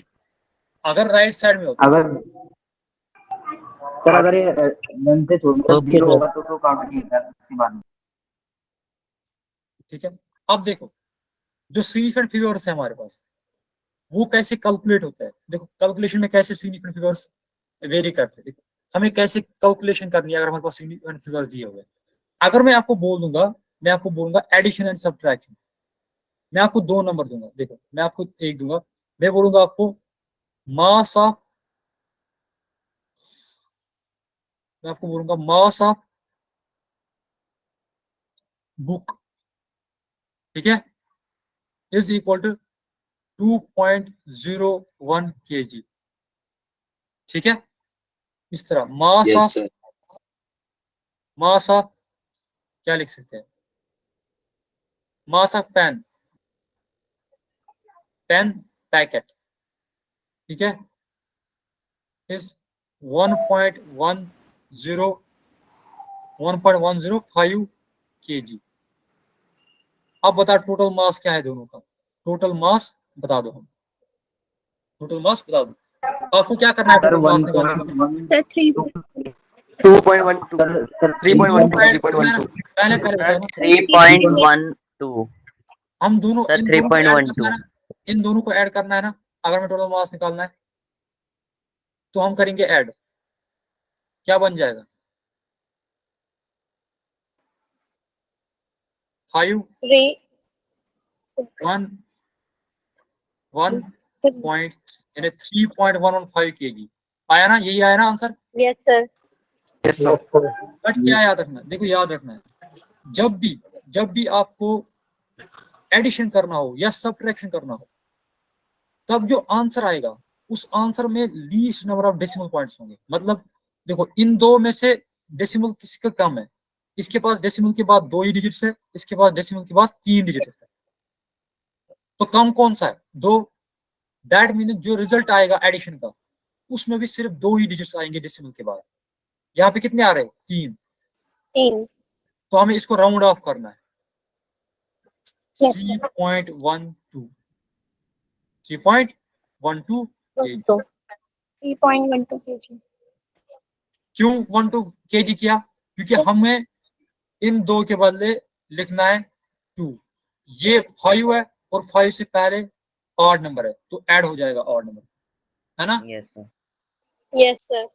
अगर राइट साइड में होता,
अगर सर अगर ये 1 से छोड़कर
ओके
0
सर।
होगा तो काउंट नहीं होता उसके बाद।
ठीक है। अब देखो, जो सिग्निफिकेंट फिगर्स है हमारे पास, वो कैसे कैलकुलेट होता है। देखो, कैलकुलेशन में कैसे सिग्निफिकेंट फिगर्स वेरी करते हैं। देखो, हमें कैसे कैलकुलेशन करनी है अगर हमारे पास सिग्निफिकेंट फिगर्स दिए हुए। अगर मैं आपको बोलूंगा एडिशन एंड सब्ट्रैक्शन, मैं आपको 2 नंबर दूंगा। देखो, मैं आपको एक दूंगा, मैं बोलूंगा आपको मास ऑफ, मैं आपको बोलूंगा मास ऑफ बुक, ठीक है, इज इक्वल टू 2.01 kg। ठीक है, इस तरह मास ऑफ क्या लिख सकते हैं, मास ऑफ पेन पैकेट, ठीक है, इज 1.105 kg। अब बता टोटल मास क्या है दोनों का, टोटल मास बता दो। हम टोटल मास बता दो, आपको क्या करना है टोटल मास निकालने के लिए?
2.12 3.12
पहले
3.12
पहले बताया ना,
3.12
हम दोनों
सर
इन दोनों को ऐड करना
3.12
है ना, इन दोनों को ऐड करना है ना। अगर हमें टोटल मास निकालना है तो हम करेंगे ऐड, क्या बन जाएगा? 5 1 1 पॉइंट यानी 3.115 kg आया ना, यही आया ना answer?
Yes sir.
Yes sir.
But क्या याद रखना है, देखो याद रखना है, जब भी आपको एडिशन करना हो या सब्ट्रैक्शन करना हो, तब जो आंसर आएगा उस आंसर में least number of decimal points होंगे। मतलब देखो, इन दो में से डेसिमल किसका कम है? इसके पास डेसिमल के बाद 2 ही डिजिट्स है, इसके पास डेसिमल के बाद 3 डिजिट है, तो कम कौन सा है? 2। दैट मीन जो रिजल्ट आएगा एडिशन का, उसमें भी सिर्फ 2 ही डिजिट्स आएंगे डेसिमल के बाद। यहाँ पे कितने आ रहे हैं? 3। तो हमें इसको राउंड ऑफ करना है, 3.12 3.12 क्यों 12 kg किया? क्योंकि हमें इन 2 के बदले लिखना है 2। ये 5 है और 5 से पहले ऑड नंबर है, तो ऐड हो जाएगा ऑड नंबर, है ना?
Yes sir.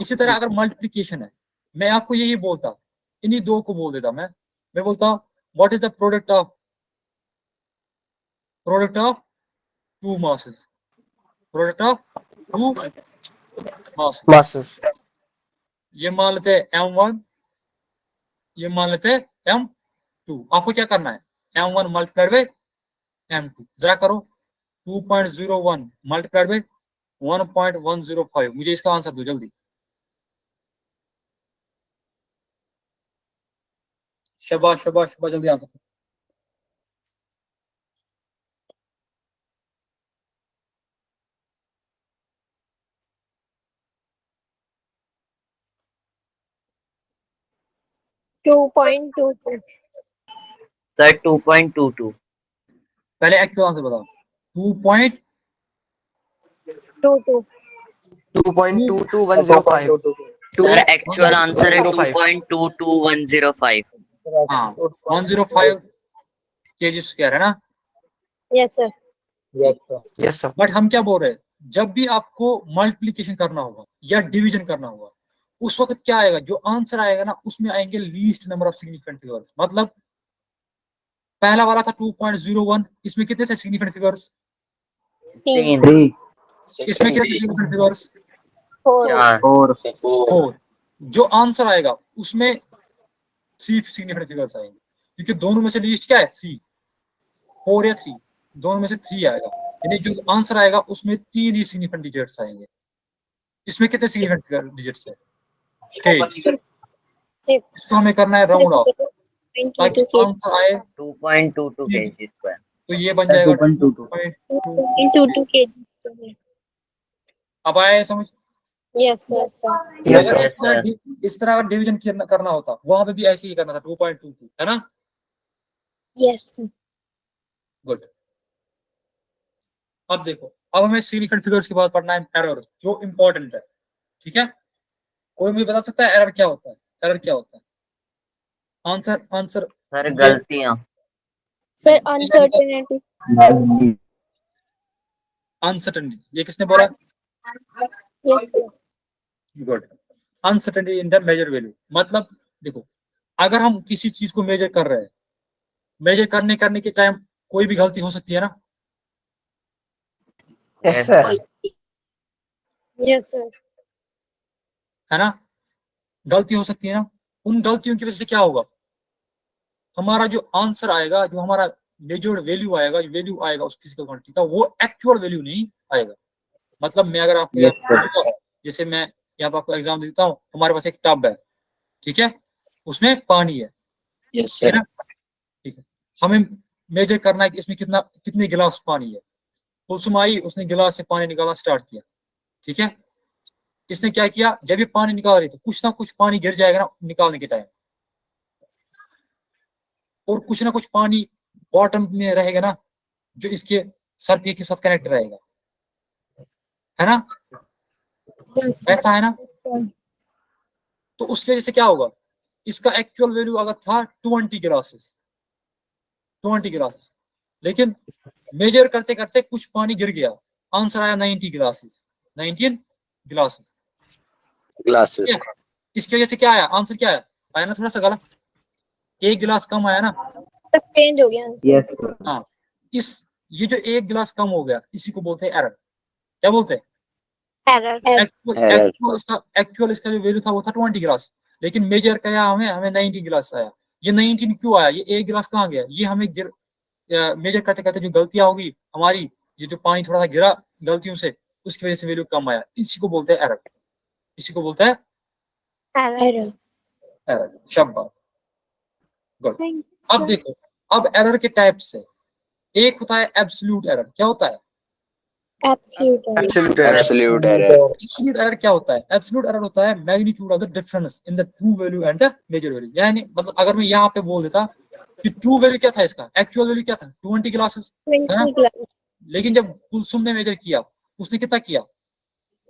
इसी तरह अगर मल्टीप्लिकेशन है, मैं आपको यही बोलता, इन्हीं दो को बोल देता मैं बोलता what is the product of two masses, product of two masses,
masses.
ये मान लेते हैं M1, ये मान लेते हैं M2। आपको क्या करना है, M1 मल्टीप्लाइड बाई M2, जरा करो 2.01 मल्टीप्लाइड बाई 1.105, मुझे इसका आंसर दो जल्दी। शाबाश शाबाश शाबाश, जल्दी आंसर दो।
Two point two two.
Sir 2.22।
पहले एक्चुअल आंसर बताओ। 2.22
two two
2.22105.
Sir actual answer है
2.05.
2.22105।
हाँ 105 kg स्क्वायर है ना।
Yes sir.
Yes sir.
But हम क्या बोल रहे हैं, जब भी आपको मल्टीप्लिकेशन करना होगा या डिवीजन करना होगा, उस वक्त क्या आएगा, जो आंसर आएगा ना उसमें आएंगे least number of significant figures. मतलब पहला वाला था 2.01, इसमें कितने थे सिग्निफिकेंट फिगर्स,
3
इसमें कितने थे सिग्निफिकेंट फिगर्स,
4
4। जो आंसर आएगा उसमें 3 सिग्निफिकेंट फिगर्स आएंगे, क्योंकि दोनों में से लीस्ट क्या है 3, 4 या 3, दोनों में से 3 आएगा, यानी जो आंसर आएगा उसमें 3 ही सिग्निफिकेंट डिजिट्स आएंगे। इसमें कितने सिग्निफिकेंट डिजिट्स है, 8।
6
इसको हमें करना है राउंड ऑफ ताकि
2.22
आंसर आए
2.22 kg स्क्वायर।
तो ये बन जाएगा
2.22।
2.22।
kg।
अब आया समझ।
Yes sir.
Yes
अगर
sir.
इस तरह अगर डिवीजन करना होता, वहां पे भी ऐसे ही करना था 2.22, है ना।
Yes
good. अब देखो, अब हमें सिग्निफिकेंट फिगर्स के बाद पढ़ना है एरर, जो इंपॉर्टेंट है। ठीक है, कोई मुझे बता सकता है एरर क्या होता है, एरर क्या होता है, आंसर
सर गलतियां।
Sir uncertainty.
अनसर्टेनिटी, ये किसने बोला,
yes
good. Uncertainty in the measure value, मतलब देखो अगर हम किसी चीज को मेजर कर रहे हैं, मेजर करने के टाइम कोई भी गलती हो सकती है ना।
Yes sir.
Yes sir.
है ना, गलती हो सकती है ना। उन गलतियों की वजह से क्या होगा, हमारा जो आंसर आएगा, जो हमारा मेजर्ड वैल्यू आएगा, जो वैल्यू आएगा उस फिजिकल क्वांटिटी का, वो एक्चुअल वैल्यू नहीं आएगा। मतलब मैं अगर आपको जैसे मैं यहाँ पर आपको एग्जाम देता हूँ, हमारे पास एक टब है, ठीक है, उसमें पानी है,
Yes
है ना, ठीक है, हमें मेजर करना है कि इसमें कितने गिलास पानी है। कुसुम आई, उसने गिलास से पानी निकालना स्टार्ट किया, ठीक है, इसने क्या किया, जब ये पानी निकाल रही थी कुछ ना कुछ पानी गिर जाएगा ना निकालने के टाइम, और कुछ ना कुछ पानी बॉटम में रहेगा ना, जो इसके सरफेस के साथ कनेक्ट रहेगा, है ना, रहता है ना। तो उसकी वजह से क्या होगा, इसका एक्चुअल वैल्यू अगर था 20 गिलासेस, 20 गिलासेस, लेकिन मेजर करते करते कुछ पानी गिर गया, आंसर आया 90 गिलासेस, 19 गिलासेस। इसकी वजह से क्या आया, आंसर क्या आया ना थोड़ा सा गलत, एक गिलास कम आया ना।
चेंज हो गया।
यस
हाँ, ये जो एक गिलास कम हो गया, इसी को बोलते हैं एरर। क्या बोलते हैं, एक्चुअल इसका जो वैल्यू था वो था 20 गिलास, लेकिन मेजर क्या हमें 19 गिलास आया। ये 19 क्यों आया, ये एक गिलास कहाँ गया, ये हमें मेजर करते करते जो गलतियां होगी हमारी, ये जो पानी थोड़ा सा गिरा गलतियों से, उसकी वजह से वैल्यू कम आया, इसी को बोलते हैं एरर, इसी को बोलते हैं एरर। शाबाश, गुड। अब देखो, अब एरर के टाइप्स है, एक होता है एब्सोल्यूट एरर। क्या होता है
Absolute error.
Absolute error? क्या होता है, एब्सोल्यूट एरर होता है magnitude of the difference in the true value and the measure value. यानी मतलब अगर मैं यहाँ पे बोल देता कि ट्रू वैल्यू क्या था, इसका एक्चुअल वैल्यू क्या था 20 ग्लासेस, है ना, लेकिन जब कुलसुम ने मेजर किया उसने कितना किया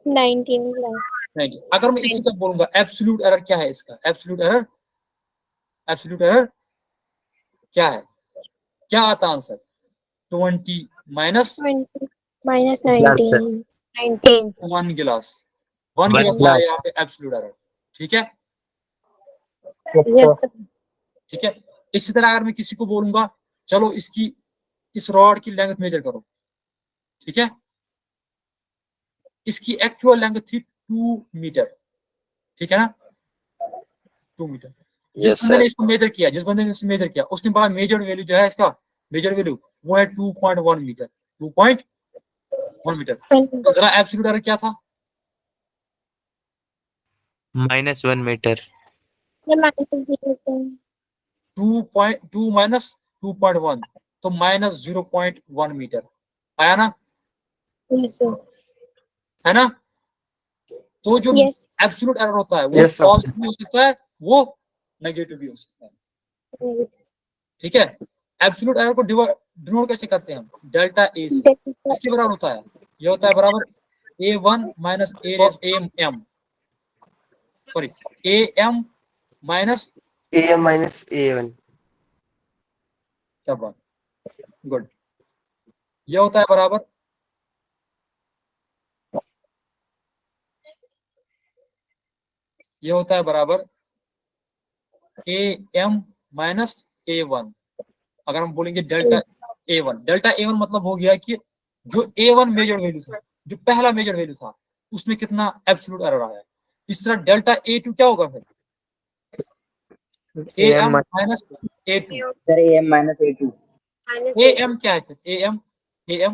19
अगर मैं इसी का बोलूंगा एब्सोल्यूट एरर क्या है, इसका एब्सोल्यूट एरर क्या है, क्या आता आंसर 20 माइनस
19
1 गिलास, 1 की
One
बजाय
lakh.
यहाँ पे एब्सोल्यूट एरर। ठीक है,
Yes, sir.
ठीक है। इसी तरह अगर मैं किसी को बोलूंगा चलो इसकी इस रॉड की लेंथ मेजर करो, ठीक है, इसकी एक्चुअल लेंथ थी 2 मीटर, ठीक है ना, 2 मीटर। जिस बंदे ने इसको मेजर किया, जिस बंदे ने इसको मेजर किया, उसने बाहर मेजर वैल्यू जो है इसका मेजर वैल्यू वो है 2.1 मीटर, 2.1 मीटर। तो जरा एब्सोल्यूट एरर क्या था?
-1 meter.
2.2 माइनस 2.1 तो -0.1 मीटर आया ना,
Yes, sir.
है ना। तो जो
Yes.
एब्सोल्यूट एरर होता है वो
Yes, sir.
पॉजिटिव भी हो सकता है, वो नेगेटिव भी हो सकता है, ठीक है। एब्सोल्यूट एरर को डिनोट कैसे करते हैं हम? डेल्टा ए से। किसके बराबर होता है? ये होता है बराबर a1 minus am sorry am minus
AM minus A1.
सब गुड। ये होता है बराबर ये होता है बराबर am माइनस a1। अगर हम बोलेंगे डेल्टा a1 मतलब हो गया कि जो a1 मेजर वैल्यू था, जो पहला मेजर वैल्यू था, उसमें कितना एब्सोल्यूट एरर आया है। इस तरह डेल्टा a2 क्या होगा फिर? am minus a2।
Sir AM minus A2.
am क्या है फिर? am है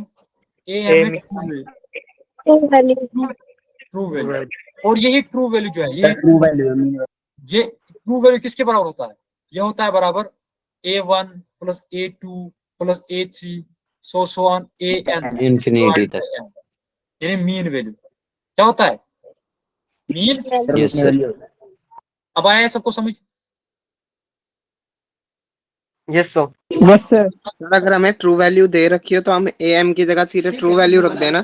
ट्रू वैल्यू, और यही ट्रू वैल्यू जो है, ये
ट्रू वैल्यू
ये ट्रू वैल्यू किसके बराबर होता है? ये होता है बराबर a1 plus a2 plus a3 so on an
Infinity तक.
यानी मीन वैल्यू क्या होता है? मीन।
Yes, sir.
अब आया है सबको समझ?
Yes, sir.
Yes, sir.
Sir अगर हमें ट्रू वैल्यू दे रखी हो तो हम AM की जगह सीधे ट्रू वैल्यू रख देना।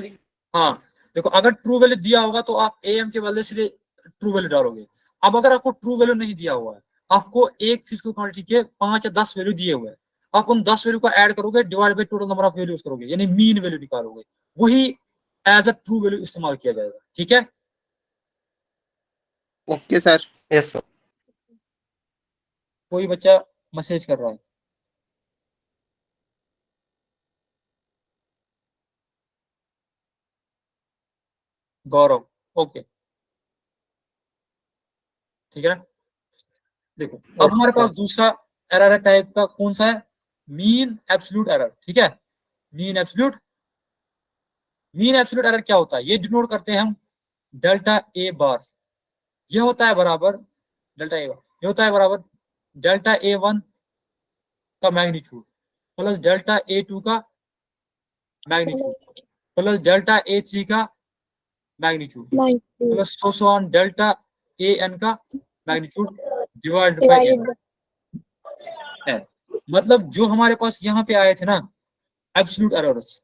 हाँ देखो, अगर ट्रू वैल्यू दिया होगा तो आप am के बदले सीधे ट्रू वैल्यू डालोगे। अब अगर आपको ट्रू वैल्यू नहीं दिया हुआ है, आपको एक फिजिकल क्वांटिटी के 5 या 10 वैल्यू दिए हुए हैं, आप उन 10 वैल्यू को ऐड करोगे, divide by total number of values करोगे, यानी मीन वैल्यू निकालोगे, वही एज अ ट्रू वैल्यू इस्तेमाल किया जाएगा। ठीक है,
ओके सर। Yes sir.
कोई बच्चा मैसेज कर रहा है? गौरव, ओके ठीक है ना। देखो अब हमारे पास दूसरा एरर टाइप का कौन सा है? Mean absolute error. ठीक है, मीन एब्सोल्यूट एरर क्या होता है? ये डिनोट करते हैं हम डेल्टा ए बार्स। ये होता है बराबर डेल्टा ए, ये होता है बराबर डेल्टा A1 का मैग्नीट्यूड प्लस डेल्टा A2 का मैग्नीट्यूड प्लस डेल्टा A3 का magnitude plus so on delta AN का मैग्नीट्यूड डिवाइडेड बाय n। मतलब जो हमारे पास यहाँ पे आए थे ना एब्सोल्यूट एरर्स,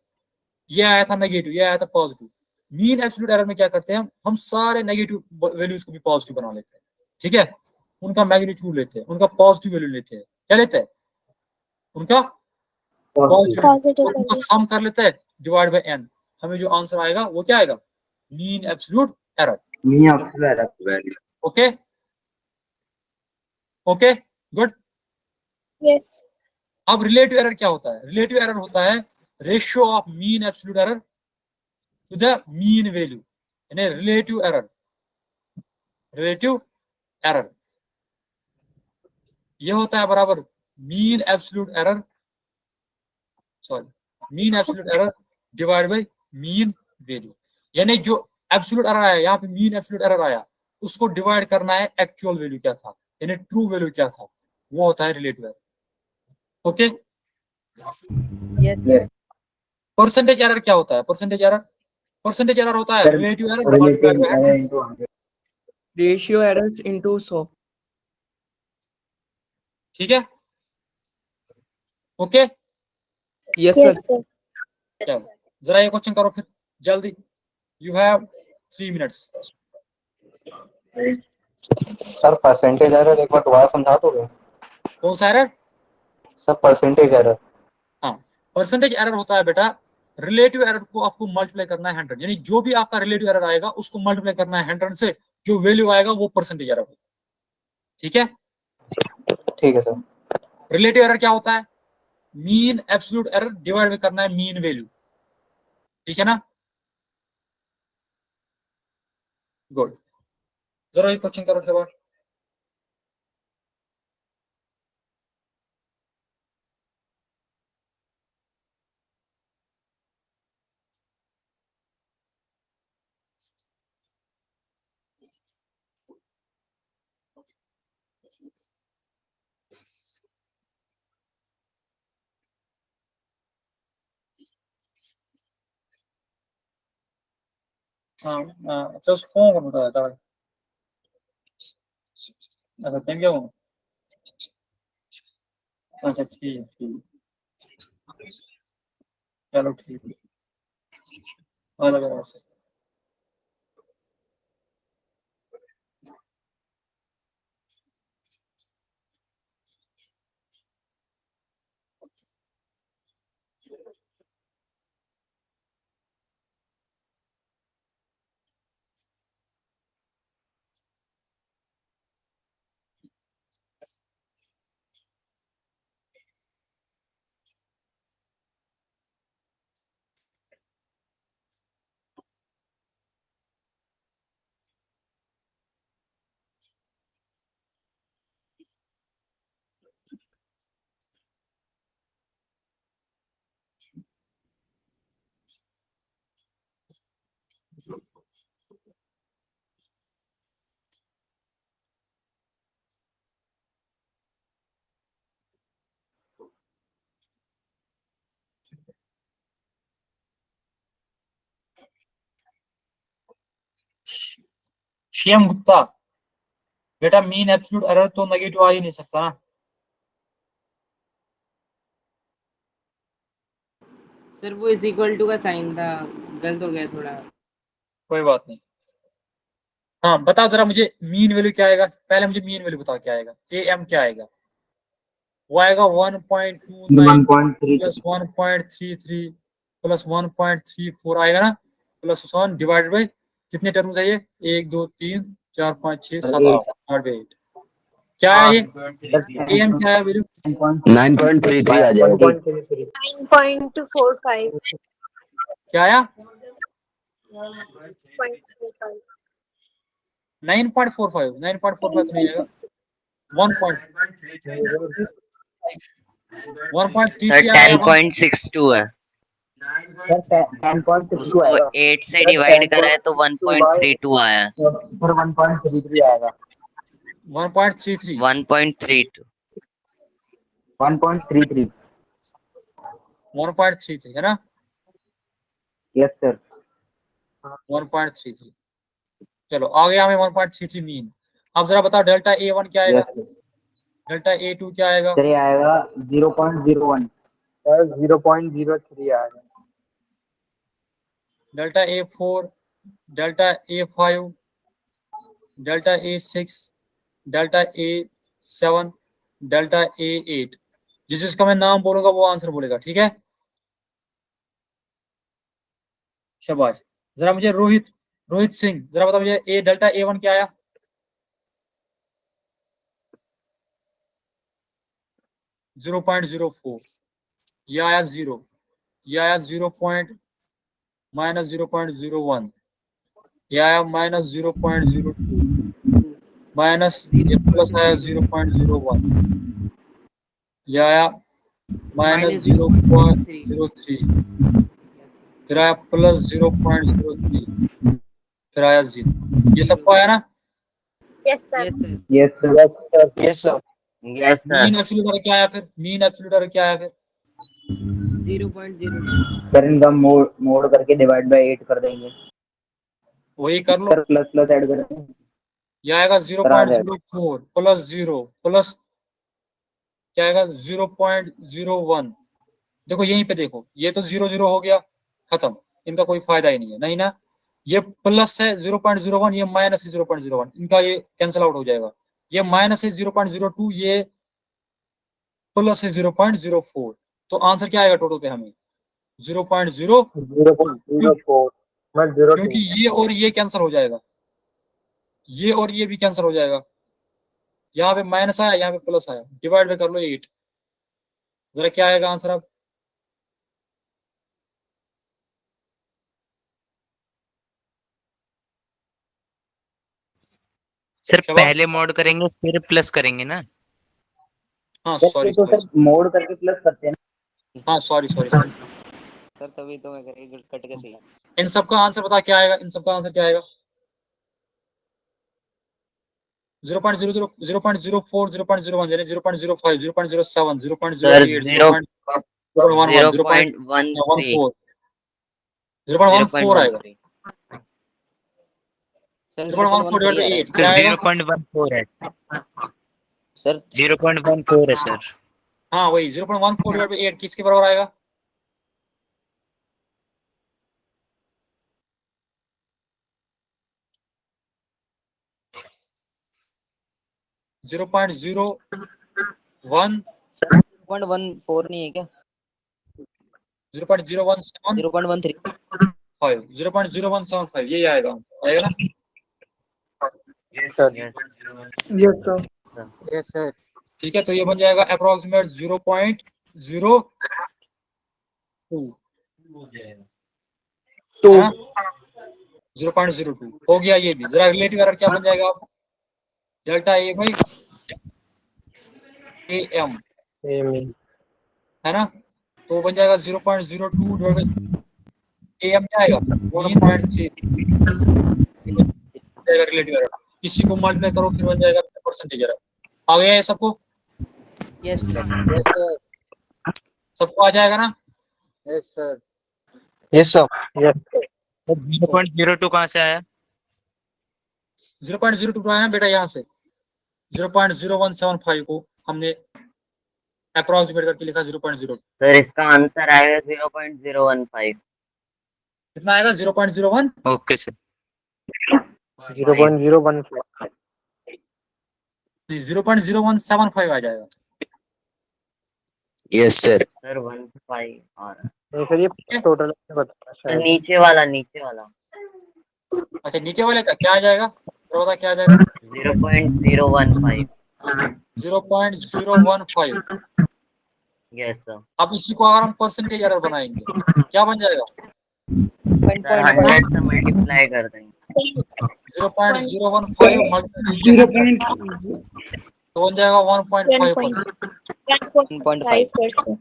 ये आया था नेगेटिव, ये आया था पॉजिटिव। मीन एब्सोल्यूट एरर में क्या करते हैं हम सारे नेगेटिव वैल्यूज को भी पॉजिटिव बना लेते हैं। ठीक है, उनका मैग्नीट्यूड लेते हैं, उनका पॉजिटिव वैल्यू लेते हैं। क्या लेते हैं? उनका पॉजिटिव, उनका सम कर लेते हैं डिवाइड बाय n। हमें जो आंसर आएगा वो क्या आएगा? Mean absolute error.
Mean absolute error.
Okay okay good.
Yes.
अब रिलेटिव एरर क्या होता है? रिलेटिव एरर होता है ratio of mean absolute error to the mean value, यानी रिलेटिव एरर। रिलेटिव एरर ये होता है बराबर mean absolute error, sorry mean absolute error divide by mean value. यानी जो एब्सोल्यूट एरर आया, यहाँ पे मीन एब्सोल्यूट एरर आया, उसको डिवाइड करना है एक्चुअल वैल्यू क्या था, यानी ट्रू वैल्यू क्या था, वो होता है relative error. Okay
yes.
Percentage error क्या होता है? परसेंटेज एरर होता है relative error
ratio errors into 100।
ठीक है, okay
yes
yes
sir.
Sir.
चलो जरा ये क्वेश्चन करो फिर जल्दी, you have 3 minutes.
Sir percentage error एक बार दोबारा समझा दोगे?
कौन सा एरर?
Sir percentage error.
हाँ, परसेंटेज एरर होता है बेटा रिलेटिव एरर को आपको मल्टीप्लाई करना है 100, यानी जो भी आपका रिलेटिव एरर आएगा उसको मल्टीप्लाई करना है 100 से, जो वैल्यू आएगा वो परसेंटेज एरर होगा। ठीक है,
ठीक है सर।
रिलेटिव एरर क्या होता है? मीन एब्सोल्यूट एरर डिवाइड में करना है मीन वैल्यू। ठीक है ना, गुड। जरा एक क्वेश्चन करो शाबाश। हाँ अच्छा, उस फॉर्म को बताया था। अच्छा थैंक यू। अच्छा ठीक ठीक, चलो ठीक है, अलग अलग से। श्याम गुप्ता, बेटा मीन एब्सोल्यूट एरर तो नेगेटिव आ ही नहीं सकता ना।
सर वो इज इक्वल टू का साइन था, गलत हो गया थोड़ा।
कोई बात नहीं। हाँ बताओ जरा मुझे मीन वैल्यू क्या आएगा, पहले मुझे मीन वैल्यू बताओ क्या आएगा। ए एम क्या आएगा? वो आएगा 1.29 प्लस 1.33 प्लस 1.34 आएगा ना, प्लस 1 डिवाइडेड बाई कितने टर्म चाहिए? 1 2 3 4 5 6 7 8 8। क्या है ये? ए एम क्या है वैल्यू?
9.33 आ जाएगा।
9.45
क्या आया?
9.45
9.45 9.45 तो नहीं आएगा, 1.33 आएगा।
10.62 है।
सर 10.62 आएगा।
8 से डिवाइड करा है तो 1.32 आया है।
फिर 1.33 आएगा।
1.33
1.32
1.33
1.33 है ना?
Yes sir.
1.33। चलो आ गया हमें 1.33 मीन। अब जरा बताओ डेल्टा A1 क्या आएगा? डेल्टा A2 क्या आएगा?
सर ये आएगा 0.01 सर 0.03 आएगा।
Delta A4, delta A5, delta A6, delta A7, delta A8। जिसका मैं नाम बोलूंगा वो आंसर बोलेगा। ठीक है, शाबाश। जरा मुझे रोहित सिंह जरा बताओ मुझे ए डेल्टा A1 क्या आया? 0.04। ये आया 0, ये आया 0. -0.01, ये आया -0.02, माइनस ये प्लस आया 0.01, ये आया -0.03, फिर आया प्लस 0.03, फिर आया 0। ये सबको आया ना?
Yes sir.
Yes sir.
Yes sir.
Mean absolute error क्या आया फिर? मीन एब्सोल्यूट एरर क्या आया फिर?
0.02
सर इनका मोड करके डिवाइड बाय 8 कर देंगे।
वही कर लो।
सर प्लस प्लस ऐड करेंगे।
ये आएगा 0.04 प्लस 0 प्लस क्या आएगा? 0.01। देखो यहीं पे देखो, ये तो 0 0 हो गया, खत्म, इनका कोई फायदा ही नहीं है, नहीं ना? ये प्लस है 0.01, ये माइनस है 0.01, इनका ये कैंसिल आउट हो जाएगा। ये माइनस है 0.02, ये प्लस है 0.04। तो आंसर क्या आएगा टोटल पे हमें? 0.02,
0.04 मतलब 02
क्योंकि ये और ये कैंसिल हो जाएगा, ये और ये भी कैंसिल हो जाएगा, यहाँ पे माइनस आया, यहाँ पे प्लस आया, डिवाइड में कर लो 8, जरा क्या आएगा आंसर अब?
सर
शबाब।
पहले मॉड करेंगे फिर प्लस करेंगे ना?
हाँ
सर
सॉरी
ये तो सर मोड करके प्लस करते हैं ना।
हाँ सॉरी
सर तभी तो मैं कट के थी।
इन सबका आंसर बता क्या आएगा, इन सबका आंसर क्या आएगा? 0.00, 0.04, 0.01, यानी 0.05, 0.07, 0.08,
सर
0.11, 0.14, 0.14 आएगा। 0.14 डिवाइड बाई 8 क्या आएगा?
0.14 है
सर
0.14 है सर।
हाँ वही 0.14 डिवाइड बाई 8 किसके बराबर आएगा? (0.01)
0.14 नहीं है क्या?
0.0175,
0.13
0.0175 यही आएगा आंसर, आएगा ना?
Yes sir.
ठीक है, तो ये बन जाएगा अप्रोक्सीमेट 0.02 0.02 हो गया ये भी। जरा रिलेटिव एरर क्या बन जाएगा आपका? डेल्टा ए बाई AM है ना, तो बन जाएगा 0.02 डिवाइड बाई AM क्या आएगा? 3.3 रिलेटिव एरर। किसी को मल्टीप्लाई करो फिर बन जाएगा परसेंटेज एरर। आ गया है सबको?
यस सर
सबको आ जाएगा ना?
यस सर
0.02 कहाँ से आया?
0.02 आया ना बेटा, यहाँ से 0.0175 को हमने अप्रोक्सीमेट करके लिखा 0.02।
सर इसका आंसर आएगा 0.015।
कितना आएगा? 0.01?
ओके सर
0.015
नहीं 0.0175 आ जाएगा।
Yes sir.
सर 15 आ रहा
नहीं सर ये टोटल बता
है।
शायद।
नीचे वाला
अच्छा नीचे वाले का क्या आ जाएगा? तो बता क्या आ जाएगा?
0.015।
0.015।
Yes sir.
अब इसी को अगर हम परसेंटेज एरर बनाएंगे क्या बन जाएगा?
सर 100 से मल्टीप्लाई कर देंगे।
0.015 मल्टीप्लाई तो बन जाएगा 1.5%।
1.5%.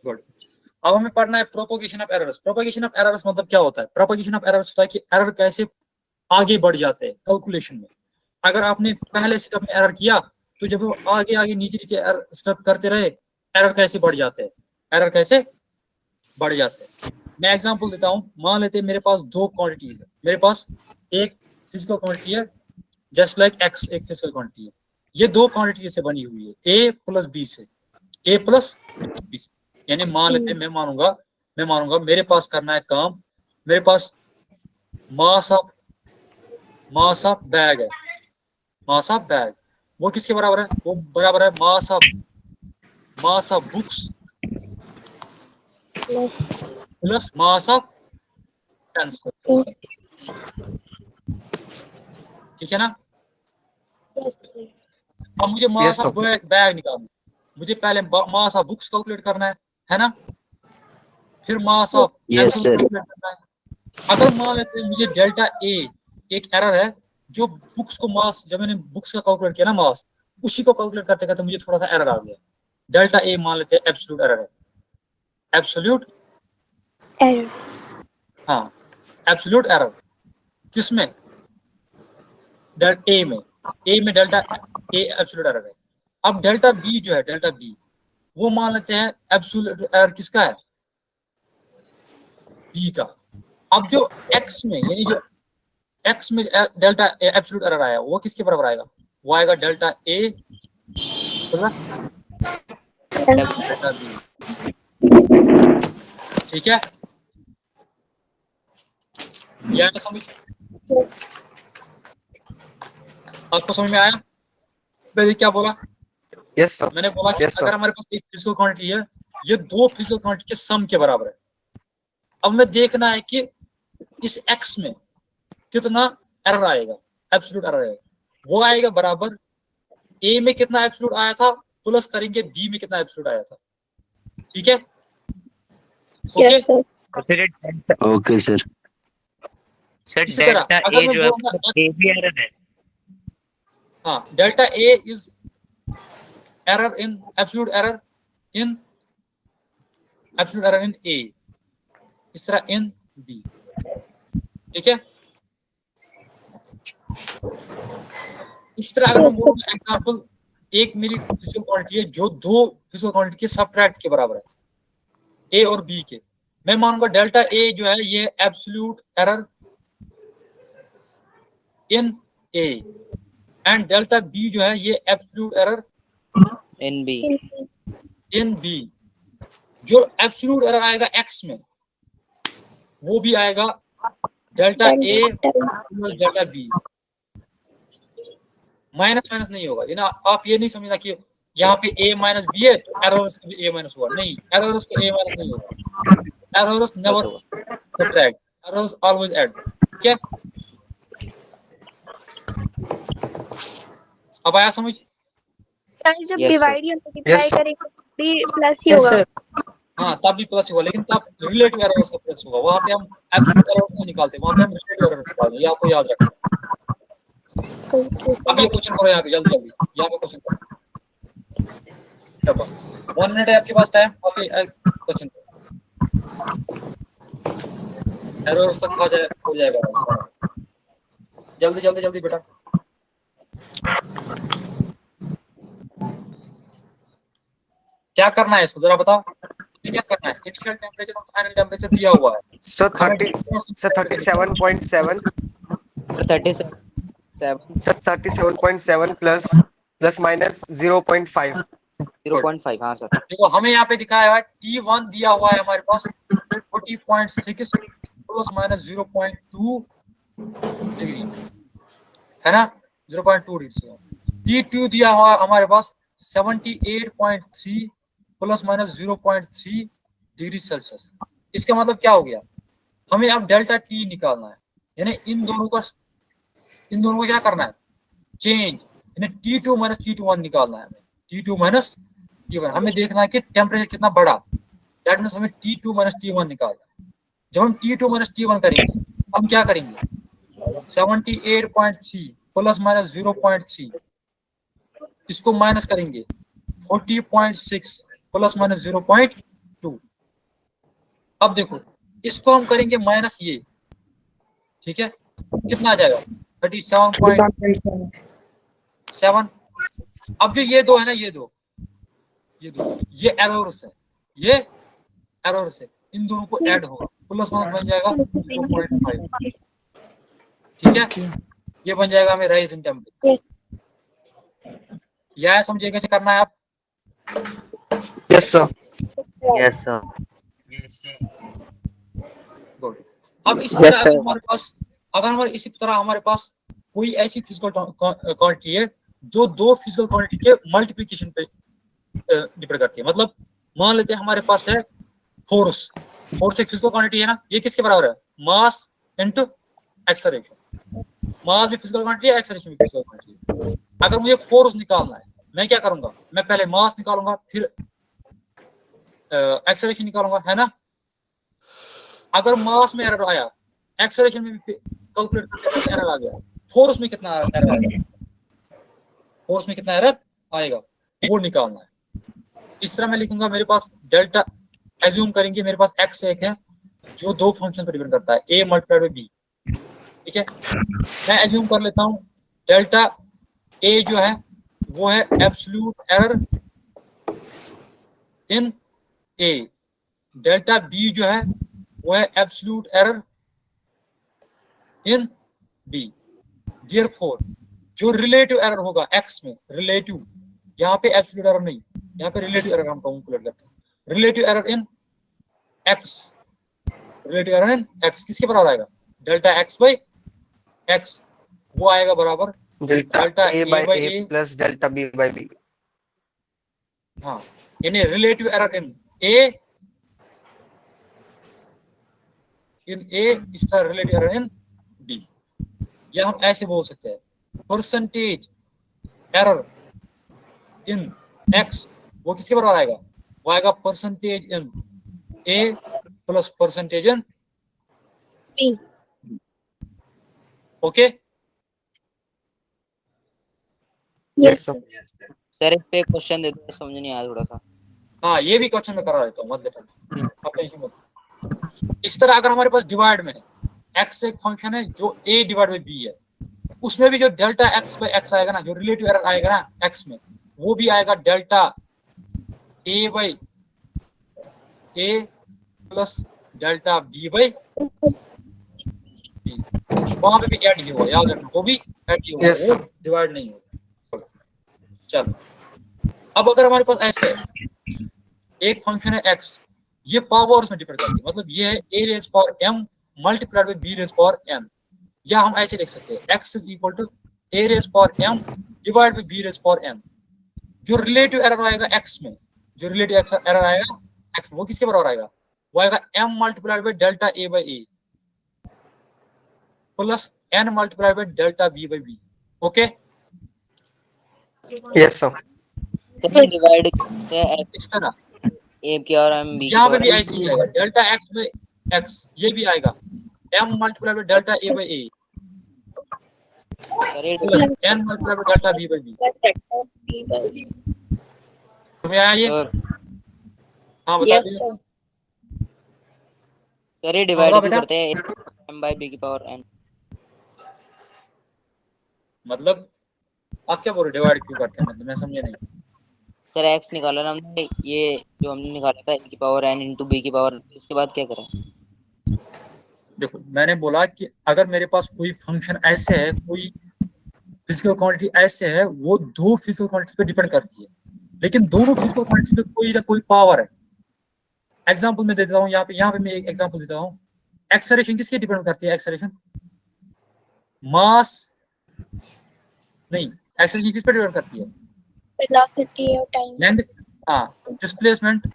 गुड। अब हमें पढ़ना है propagation of errors. Propagation of errors मतलब क्या होता है? प्रोपोगेशन ऑफ एरर्स होता है कि एरर कैसे आगे बढ़ जाते हैं कैलकुलेशन में। अगर आपने पहले स्टेप में एरर किया तो जब वो आगे आगे नीचे नीचे एरर स्टेप करते रहे, एरर कैसे बढ़ जाते हैं, एरर कैसे बढ़ जाते हैं। मैं एग्जांपल देता हूं। मान लेते हैं मेरे पास दो क्वांटिटीज है। मेरे पास एक फिजिकल क्वांटिटी है जस्ट लाइक x, एक फिजिकल क्वांटिटी है। ये दो क्वांटिटी से बनी हुई है, a प्लस b से, a प्लस b से। यानी मान लेते हैं मैं मानूंगा मेरे पास करना है काम, मेरे पास मास ऑफ बैग है। मास ऑफ बैग वो किसके बराबर है? वो बराबर है mass of books plus mass of pencil. ठीक है ना? अब मुझे मास ऑफ बैग निकालना, मुझे पहले मास ऑफ बुक्स कैलकुलेट करना है ना, फिर मास ऑफ पेंसिल कैलकुलेट करना है। अगर मान लेते हैं मुझे डेल्टा ए एक एरर है जो बुक्स को मास, जब मैंने बुक्स का कैलकुलेट किया ना मास, उसी को कैलकुलेट करते करते मुझे थोड़ा सा एरर आ गया। डेल्टा ए मान लेते हैं एब्सोल्यूट एरर है। एब्सोल्यूट एरर, हाँ एब्सोल्यूट एरर किसमें? डेल्टा ए में डेल्टा ए एब्सोल्यूट एरर है। अब डेल्टा बी जो है, डेल्टा बी वो मान लेते हैं एब्सोल्यूट एरर किसका है? बी का। अब जो एक्स में, यानी जो एक्स में डेल्टा एब्सोल्यूट एरर आया वो किसके बराबर आएगा? वो आएगा delta A plus delta B. ठीक है, यह समझ आपको समझ में आया? मैंने क्या बोला?
Yes sir.
मैंने बोला कि अगर हमारे पास एक फिजिकल क्वांटिटी है ये दो फिजिकल क्वांटिटी के सम के बराबर है। अब हमें देखना है कि इस x में कितना एरर आएगा, एब्सोल्यूट एरर आएगा। वो आएगा बराबर a में कितना एब्सोल्यूट आया था प्लस करेंगे b में कितना एब्सोल्यूट आया था। ठीक है, ओके
ओके सर। सर
इसी तरह
डेल्टा
अगर
ए
मैं
जो है
बोलूंगा
ए भी एरर है।
हाँ, delta a is error in absolute error in a, इस तरह इन b। ठीक है, इस तरह अगर मैं बोलूंगा एग्जांपल, एक मेरी फिजिकल क्वांटिटी है जो दो फिजिकल क्वांटिटी के सबट्रैक्ट के बराबर है, a और b के। मैं मानूंगा डेल्टा a जो है ये absolute error in a and delta b जो है ये एब्सोल्यूट एरर इन b। जो एब्सोल्यूट एरर आएगा x में वो भी आएगा delta a plus delta b। Minus minus नहीं होगा, ना आप ये नहीं समझना कि यहाँ पे a माइनस b है तो एरर्स को भी a माइनस हुआ, नहीं, एरर्स को a माइनस नहीं होगा। Errors never subtract, errors always add. ठीक है, अब आया समझ?
सर जब डिवाइड या मल्टीप्लाई करेंगे भी प्लस ही होगा।
हाँ, तब भी प्लस होगा, लेकिन तब रिलेटिव एरर्स का प्लस होगा। वहां पे हम एब्सोल्यूट एरर्स नहीं निकालते, वहां पे हम रिलेटिव एरर्स निकालते हैं। ये आपको याद रखना। अब ये क्वेश्चन करो यहाँ पे जल्दी जल्दी, यहाँ पे क्वेश्चन करो। 1 मिनट है आपके पास टाइम, आप क्वेश्चन करो। एरर्स तक हो जाएगा। जल्दी जल्दी जल्दी बेटा। क्या करना है इसको जरा बताओ, क्या करना है? इनिशियल टेंपरेचर और फाइनल टेंपरेचर दिया हुआ है
सर 37.7 37.7 प्लस माइनस 0.5
हाँ सर।
देखो हमें यहाँ पे दिखाया है T1 दिया हुआ है हमारे पास 40.6 प्लस माइनस 0.2 डिग्री है ना, 0.2 डिग्री। T2 दिया हुआ है हमारे पास 78.3 प्लस माइनस 0.3 डिग्री सेल्सियस। इसका मतलब क्या हो गया, हमें अब डेल्टा टी निकालना है, यानी इन दोनों को क्या करना है, चेंज, यानी T2 माइनस T21 निकालना है हमें। T2 माइनस T1 हमें देखना है कि टेम्परेचर कितना बढ़ा, दैट मींस हमें T2 माइनस T1 निकालना है। जब हम T2 माइनस T1 करेंगे हम क्या करेंगे, 78.3 प्लस माइनस 0.3 इसको माइनस करेंगे 40.6 प्लस माइनस 0.2। अब देखो इसको हम करेंगे माइनस ये, ठीक है, कितना आ जाएगा 37.7। अब जो ये दो है ना, ये दो ये एरर्स है, ये एरर्स है, इन दोनों को ऐड होगा प्लस माइनस बन जाएगा 0.5। ठीक है, ये बन जाएगा हमें राइज इन टेम्परेचर। यह समझिए कैसे करना है आप?
Yes sir.
गुड। अब इसी तरह अगर हमारे हमारे पास कोई ऐसी फिजिकल क्वांटिटी है जो दो फिजिकल क्वांटिटी के मल्टीप्लिकेशन पे डिपेंड करती है। मतलब मान लेते हैं हमारे पास है फोर्स एक फिजिकल क्वांटिटी है ना, ये किसके बराबर है, मास इनटू एक्सेलरेशन। मास भी फिजिकल क्वांटिटी है, एक्सेलरेशन भी फिजिकल क्वांटिटी है। अगर मुझे फोर्स निकालना है मैं क्या करूंगा, मैं पहले मास निकालूंगा फिर एक्सेलरेशन निकालूंगा, है ना। अगर मास में एरर आया, एक्सेलरेशन में भी कैलकुलेट करके एरर आ गया, फोर्स में कितना एरर आएगा, फोर्स में कितना एरर आएगा वो निकालना है। इस तरह मैं लिखूंगा, मेरे पास डेल्टा, एज्यूम करेंगे मेरे पास x एक है जो दो फंक्शन पर डिपेंड करता है, a मल्टीप्लाइड बाय b। ठीक है, मैं एज्यूम कर लेता हूं डेल्टा a जो है वो है absolute error in a, delta b जो है वो है absolute error in b। Therefore जो रिलेटिव एरर होगा x में, रिलेटिव, यहाँ पे एब्सोल्यूट एरर नहीं, यहाँ पे रिलेटिव एरर हम कैलकुलेट करते हैं। Relative error in x, relative error in x किसके बराबर आएगा, डेल्टा x बाय x, वो आएगा बराबर delta a by a plus delta b by b। हाँ, यानी relative error in A is the relative error in B, या हम ऐसे बोल सकते हैं परसेंटेज एरर इन X वो किसके बराबर आएगा, वो आएगा percentage in A plus percentage in
B.
Okay.
Yes, sir.
Sir इस पे क्वेश्चन दे दो, समझ नहीं आया थोड़ा सा।
हाँ ये भी क्वेश्चन में करा देता हूँ, मत लेना आप टेंशन मत। इस तरह अगर हमारे पास डिवाइड में x एक फंक्शन है जो a डिवाइड बाई b है, उसमें भी जो डेल्टा x बाई x आएगा ना, जो रिलेटिव एरर आएगा ना x में, वो भी आएगा delta a by a plus delta b by b, वहां पे भी ऐड ही होगा, याद रखना वो भी ऐड ही होगा, वो डिवाइड नहीं होगा। चलो अब अगर हमारे पास ऐसे है एक फंक्शन है x, ये पावर्स में डिपेंड करती है, मतलब ये है a raise power m multiplied by b raise power m, या हम ऐसे लिख सकते हैं x is equal to a raise power m divide by b raise power m। जो रिलेटिव एरर आएगा x में, जो रिलेटिव एरर आएगा x में, वो किसके बराबर आएगा, वो आएगा m multiplied by delta a by a plus n multiplied by delta b by b। Okay
yes sir.
Divide करते हैं
इस तरह
a की और m b
यहाँ पे भी ऐसे ही आएगा डेल्टा x बाय x, ये भी आएगा m multiplied by delta a by a plus n multiplied by delta b by b। तुम्हें आया ये? हाँ बता दीजिए।
सर ये डिवाइड क्यों करते हैं m बाय b की पावर n?
मतलब आप क्या बोल रहे, डिवाइड क्यों करते हैं, मतलब मैं समझा नहीं।
सर x निकाला ना हमने, ये जो हमने निकाला था a की पावर n इंटू b की पावर, इसके बाद क्या करें?
देखो मैंने बोला कि अगर मेरे पास कोई फंक्शन ऐसे है, कोई फिजिकल क्वांटिटी ऐसे है, वो दो फिजिकल क्वांटिटी पे डिपेंड करती है, लेकिन दोनों फिजिकल क्वांटिटी पे कोई ना कोई पावर है। एग्जांपल मैं देता हूँ, यहाँ पे मैं एक एग्जांपल देता हूँ। एक्सेलरेशन किसके डिपेंड करती है, एक्सेलरेशन मास नहीं, एक्सेलरेशन किस पे डिपेंड करती है,
वेलोसिटी और टाइम।
लेंथ, हाँ डिस्प्लेसमेंट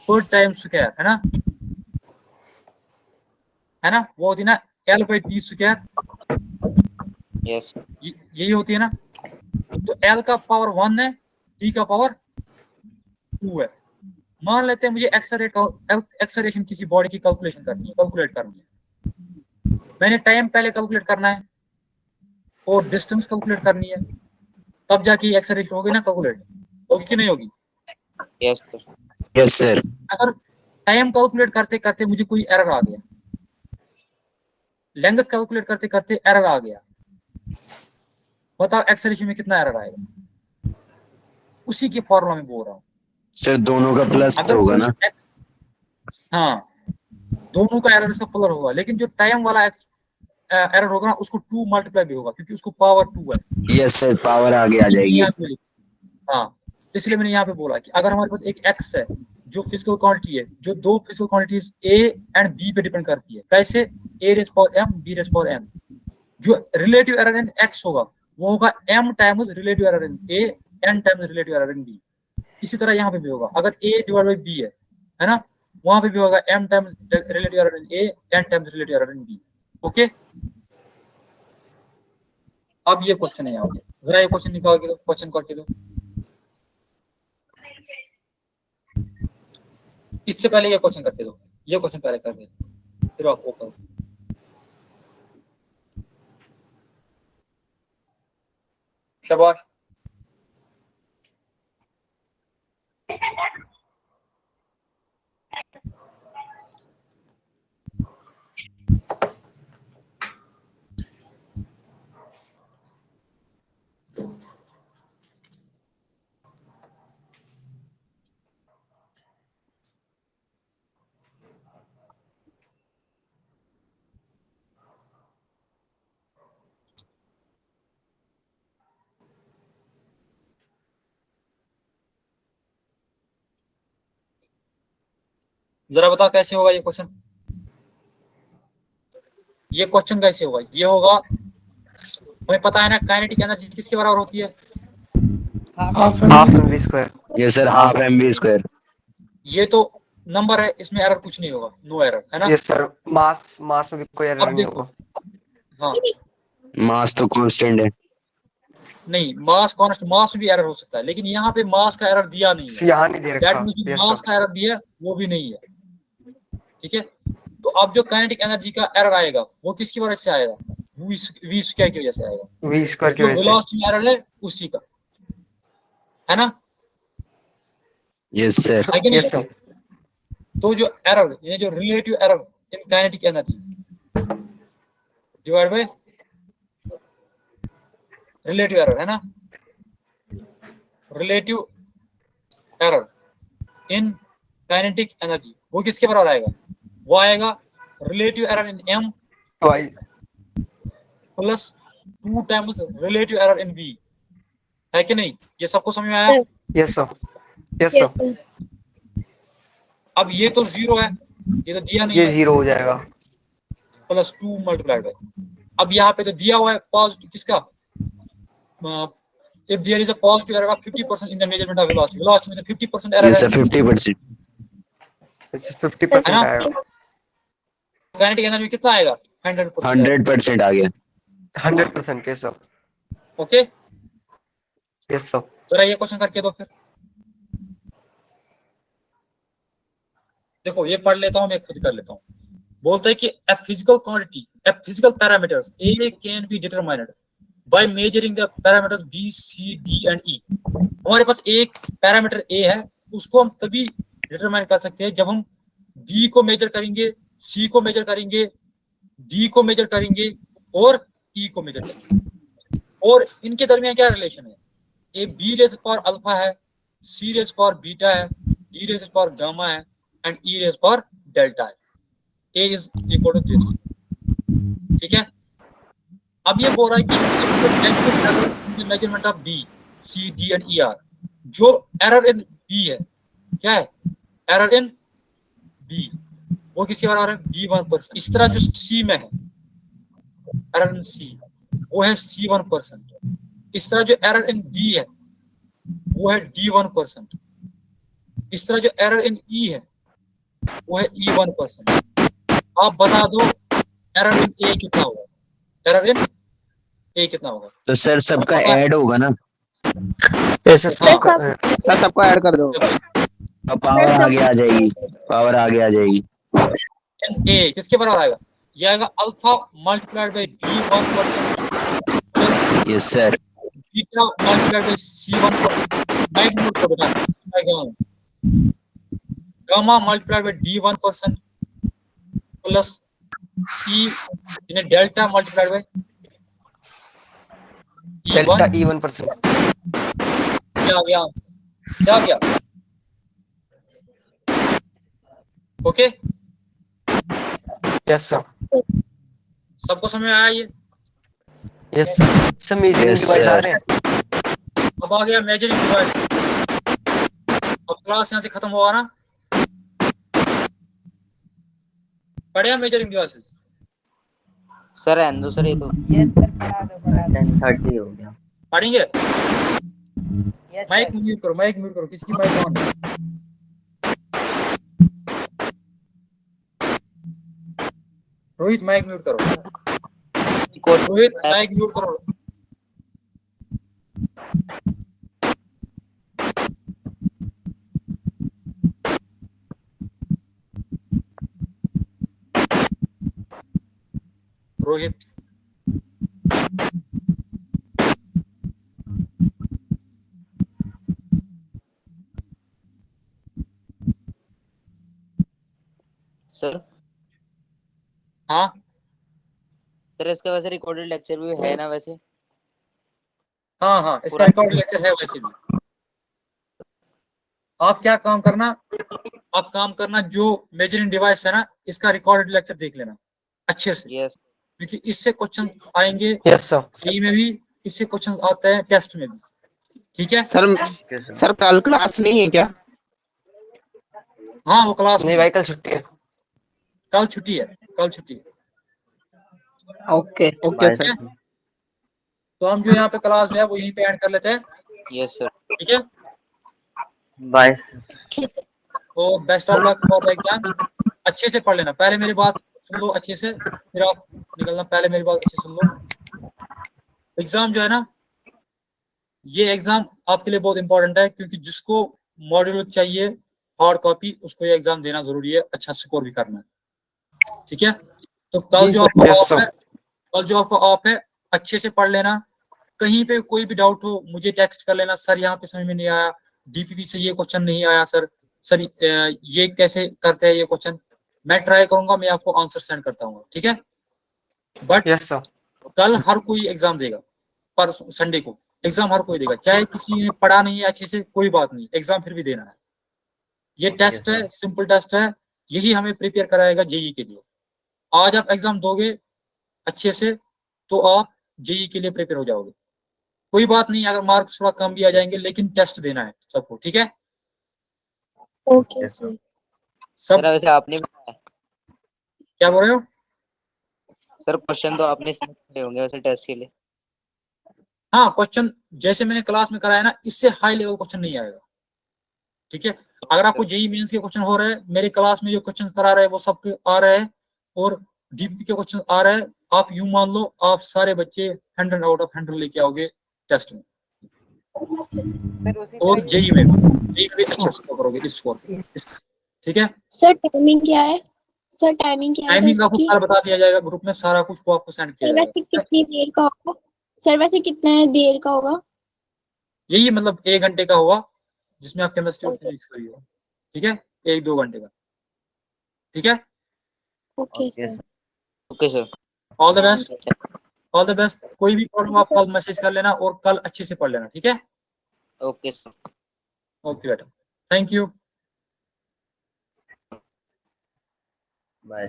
पर टाइम स्क्वायर, है ना, है ना, वो होती है ना L by T square,
yes
यही होती है ना। तो L का पावर 1 है, T का पावर 2 है। मान लेते हैं मुझे एक्सेलरेशन किसी बॉडी की कैलकुलेट करनी है। मैंने टाइम पहले कैलकुलेट करना है और डिस्टेंस कैलकुलेट करनी है, तब जाके एक्सेलरेशन होगी ना, कैलकुलेट होगी कि नहीं होगी?
Yes sir.
Yes sir.
अगर टाइम कैलकुलेट करते करते मुझे कोई एरर आ गया, लेंथ कैलकुलेट करते करते एरर आ गया, बताओ एक्सेलरेशन में कितना एरर आएगा? उसी के फॉर्मूला में बोल रहा हूँ
सर, दोनों का प्लस होगा ना?
हाँ दोनों का एरर इसका प्लस होगा, लेकिन जो टाइम वाला एरर होगा ना, उसको 2 मल्टीप्लाई भी होगा, क्योंकि उसको पावर 2 है।
यस सर, पावर आगे आ जाएगी।
हाँ इसलिए मैंने यहाँ पे बोला कि अगर हमारे पास एक x है जो फिजिकल क्वांटिटी है, जो दो physical quantities a and b पे डिपेंड करती है, कैसे, a raise power m b raise power m, जो रिलेटिव एरर इन x होगा वो होगा m times relative error in a n times relative error in b। इसी तरह यहाँ पे भी होगा, अगर a डिवाइड बाई b है ना, वहां पे भी होगा m times relative error in a n times relative error in b। Okay अब ये क्वेश्चन है, यहाँ पे जरा ये क्वेश्चन निकाल के दो, क्वेश्चन करके दो। इससे पहले ये क्वेश्चन करके दो, ये क्वेश्चन पहले करके दो, फिर आप वो करो। शाबाश। जरा बताओ कैसे होगा ये क्वेश्चन, ये क्वेश्चन कैसे होगा? ये होगा, हमें पता है ना काइनेटिक एनर्जी किसके बराबर होती है,
half mv square. Yes sir, half mv square.
ये तो नंबर है, इसमें एरर कुछ नहीं होगा, नो एरर, है ना।
यस सर, मास में भी कोई एरर
अब
नहीं
देखो,
होगा।
हाँ
मास तो कांस्टेंट है।
नहीं, मास कांस्टेंट, मास में भी एरर हो सकता है, लेकिन यहाँ पे मास का एरर दिया नहीं है,
यहाँ नहीं दे
दैट
रखा।
मींस जो
यस
मास
सर,
का एरर दिया है वो भी नहीं है, ठीक है। तो अब जो काइनेटिक एनर्जी का एरर आएगा वो किसकी वजह से आएगा, v स्क्वायर की वजह से आएगा,
v स्क्वायर की
जो
वजह से।
वेलोसिटी में एरर है उसी का, है ना।
Yes sir.
है कि नहीं?
यस सर,
तो जो एरर, ये जो relative error in kinetic energy divide by relative error, है ना, relative error in kinetic energy, वो किसके बराबर आएगा, वो आएगा रिलेटिव एरर इन m plus 2 times relative error इन v, है कि नहीं। ये सबको समझ में आया।
Yes sir, yes sir.
अब ये तो 0 है, ये तो दिया नहीं
ये
है,
0 हो जाएगा।
प्लस 2 मल्टीप्लाइड बाय, अब यहाँ पे तो दिया हुआ है पॉजिटिव, किसका, if there is a positive error of 50% in the measurement of velocity में तो 50% error
यस
है,
सर 50%।
50%
है ना।
आएगा।
काइनेटिक एनर्जी में कितना आएगा, 100%।
100% आ गया।
100%। Yes sir,
okay,
yes sir.
जरा ये क्वेश्चन करके दो फिर। देखो ये पढ़ लेता हूँ, मैं खुद कर लेता हूँ। बोलते हैं कि a physical quantity, a physical parameters A can be determined by measuring the parameters B, C, D and E। हमारे पास एक पैरामीटर A है, उसको हम तभी डिटरमाइन कर सकते हैं जब हम B को मेजर करेंगे, C को मेजर करेंगे, D को मेजर करेंगे और E को मेजर करेंगे। और इनके दरमियान क्या रिलेशन है, ए B रेज़ पावर अल्फा है, C रेज़ पावर बीटा है, D रेज़ पावर गामा है and E rays power delta है। A is equal to this, ठीक है। अब ये बोल रहा है कि measurement of B, C, D and E are, जो एरर इन B है, क्या है एरर इन B, वो किसके बराबर है, B1%। इस तरह जो C में है एरर इन C, वो है C1%। इस तरह जो एरर इन D है वो है D1%। इस तरह जो एरर इन E है वो है E1%। आप बता दो एरर इन A कितना होगा, एरर इन A कितना होगा।
तो सर सबका ऐड होगा ना।
सर सबको ऐड कर दो।
पावर आगे आ जाएगी, पावर आगे आ जाएगी।
A किसके बराबर आएगा, ये आएगा alpha multiplied by B1% plus
yes sir.
Beta multiplied by C1%। Magnitude को बताना, gamma multiplied by D1% plus E यानी delta multiplied by
delta E1%।
क्या गया, क्या गया, ओके।
यस सर,
सबको समझ में आया ये।
Yes sir. सब मेजरिंग
Yes,
डिवाइस आ
sir.
रहे हैं।
अब आ गया मेजरिंग डिवाइस। अब क्लास यहाँ से खत्म हुआ ना, पढ़े मेजरिंग डिवाइसेस।
सर एंदो सर ये तो
यस सर, पढ़ा दो
10:30 हो गया।
पढ़ेंगे।
यस
माइक म्यूट करो, माइक म्यूट करो, किसकी माइक ऑन है। रोहित माइक म्यूट करो, रोहित माइक म्यूट करो। रोहित
सर।
हाँ
सर इसका वैसे रिकॉर्डेड लेक्चर भी है ना वैसे।
हाँ हाँ, इसका रिकॉर्ड लेक्चर है वैसे भी। आप क्या काम करना, आप काम करना जो मेजरिंग डिवाइस है ना, इसका रिकॉर्डेड लेक्चर देख लेना अच्छे से,
यस
क्योंकि इससे क्वेश्चन आएंगे
यस सर।
ई में भी, इससे क्वेश्चन आते हैं टेस्ट में भी, ठीक है।
सर कल क्लास नहीं है क्या?
हाँ वो क्लास
नहीं भाई, कल छुट्टी है।
कल छुट्टी है, कल छुट्टी है।
Okay okay sir.
तो हम जो यहाँ पे क्लास है वो यहीं पे एंड कर लेते हैं,
यस सर।
ठीक है।
बाय।
और best of luck for the exams. अच्छे से पढ़ लेना, पहले मेरी बात सुन लो अच्छे से, फिर आप निकलना। पहले मेरी बात अच्छे से सुन लो। एग्जाम जो है ना, ये एग्जाम आपके लिए बहुत इंपॉर्टेंट है, क्योंकि जिसको मॉड्यूल चाहिए हार्ड कॉपी, उसको ये एग्जाम देना जरूरी है, अच्छा स्कोर भी करना है, ठीक है। तो कल जो आपका ऑफ है, कल जो आपका ऑफ है, अच्छे से पढ़ लेना। कहीं पे कोई भी डाउट हो मुझे टेक्स्ट कर लेना, सर यहाँ पे समझ में नहीं आया, डीपीपी से ये क्वेश्चन नहीं आया सर, ये कैसे करते हैं ये क्वेश्चन, मैं ट्राई करूंगा, मैं आपको आंसर सेंड करता हूँ, ठीक है। But
yes sir.
कल हर कोई एग्जाम देगा, पर संडे को एग्जाम हर कोई देगा, चाहे किसी ने पढ़ा नहीं है अच्छे से, कोई बात नहीं, एग्जाम फिर भी देना है। ये टेस्ट है, सिंपल टेस्ट है, यही हमें प्रिपेयर कराएगा जेई के लिए। आज आप एग्जाम दोगे अच्छे से तो आप जेई के लिए प्रिपेयर हो जाओगे। कोई बात नहीं अगर मार्क्स थोड़ा कम भी आ जाएंगे, लेकिन टेस्ट देना है सबको, ठीक है।
Okay sir.
सब
वैसे आपने
क्या बोल रहे हो?
सर क्वेश्चन तो आपने किए होंगे वैसे टेस्ट के लिए।
हाँ, क्वेश्चन जैसे मैंने क्लास में कराया ना, इससे हाई लेवल क्वेश्चन नहीं आएगा, ठीक है। अगर आपको जेई मेंस के क्वेश्चन हो रहे हैं, मेरे क्लास में जो क्वेश्चन करा रहे हैं वो सबके आ रहे हैं, और डीपी के क्वेश्चन आ रहे हैं, आप यूं मान लो आप सारे बच्चे 100 आउट ऑफ 100 लेके आओगे टेस्ट में, और जेई में भी अच्छा स्कोर करोगे इस स्कोर पे, ठीक है।
सर टाइमिंग क्या है? सर टाइमिंग क्या है
टाइमिंग
टेस्ट
आपको
की?
कल बता दिया जाएगा ग्रुप में, सारा कुछ वो आपको सेंड किया
सर
जाएगा।
वैसे कितनी देर का होगा? सर वैसे कितना देर का होगा?
यही मतलब 1 घंटे का होगा, जिसमें आप केमिस्ट्री और फिजिक्स करिएगा, ठीक है, 1-2 घंटे का, ठीक है।
Okay sir.
Okay sir.
All the best, all the best. कोई भी प्रॉब्लम आप कल मैसेज कर लेना, और कल अच्छे से पढ़ लेना, ठीक है।
Okay sir.
ओके बेटा, थैंक यू,
बाय।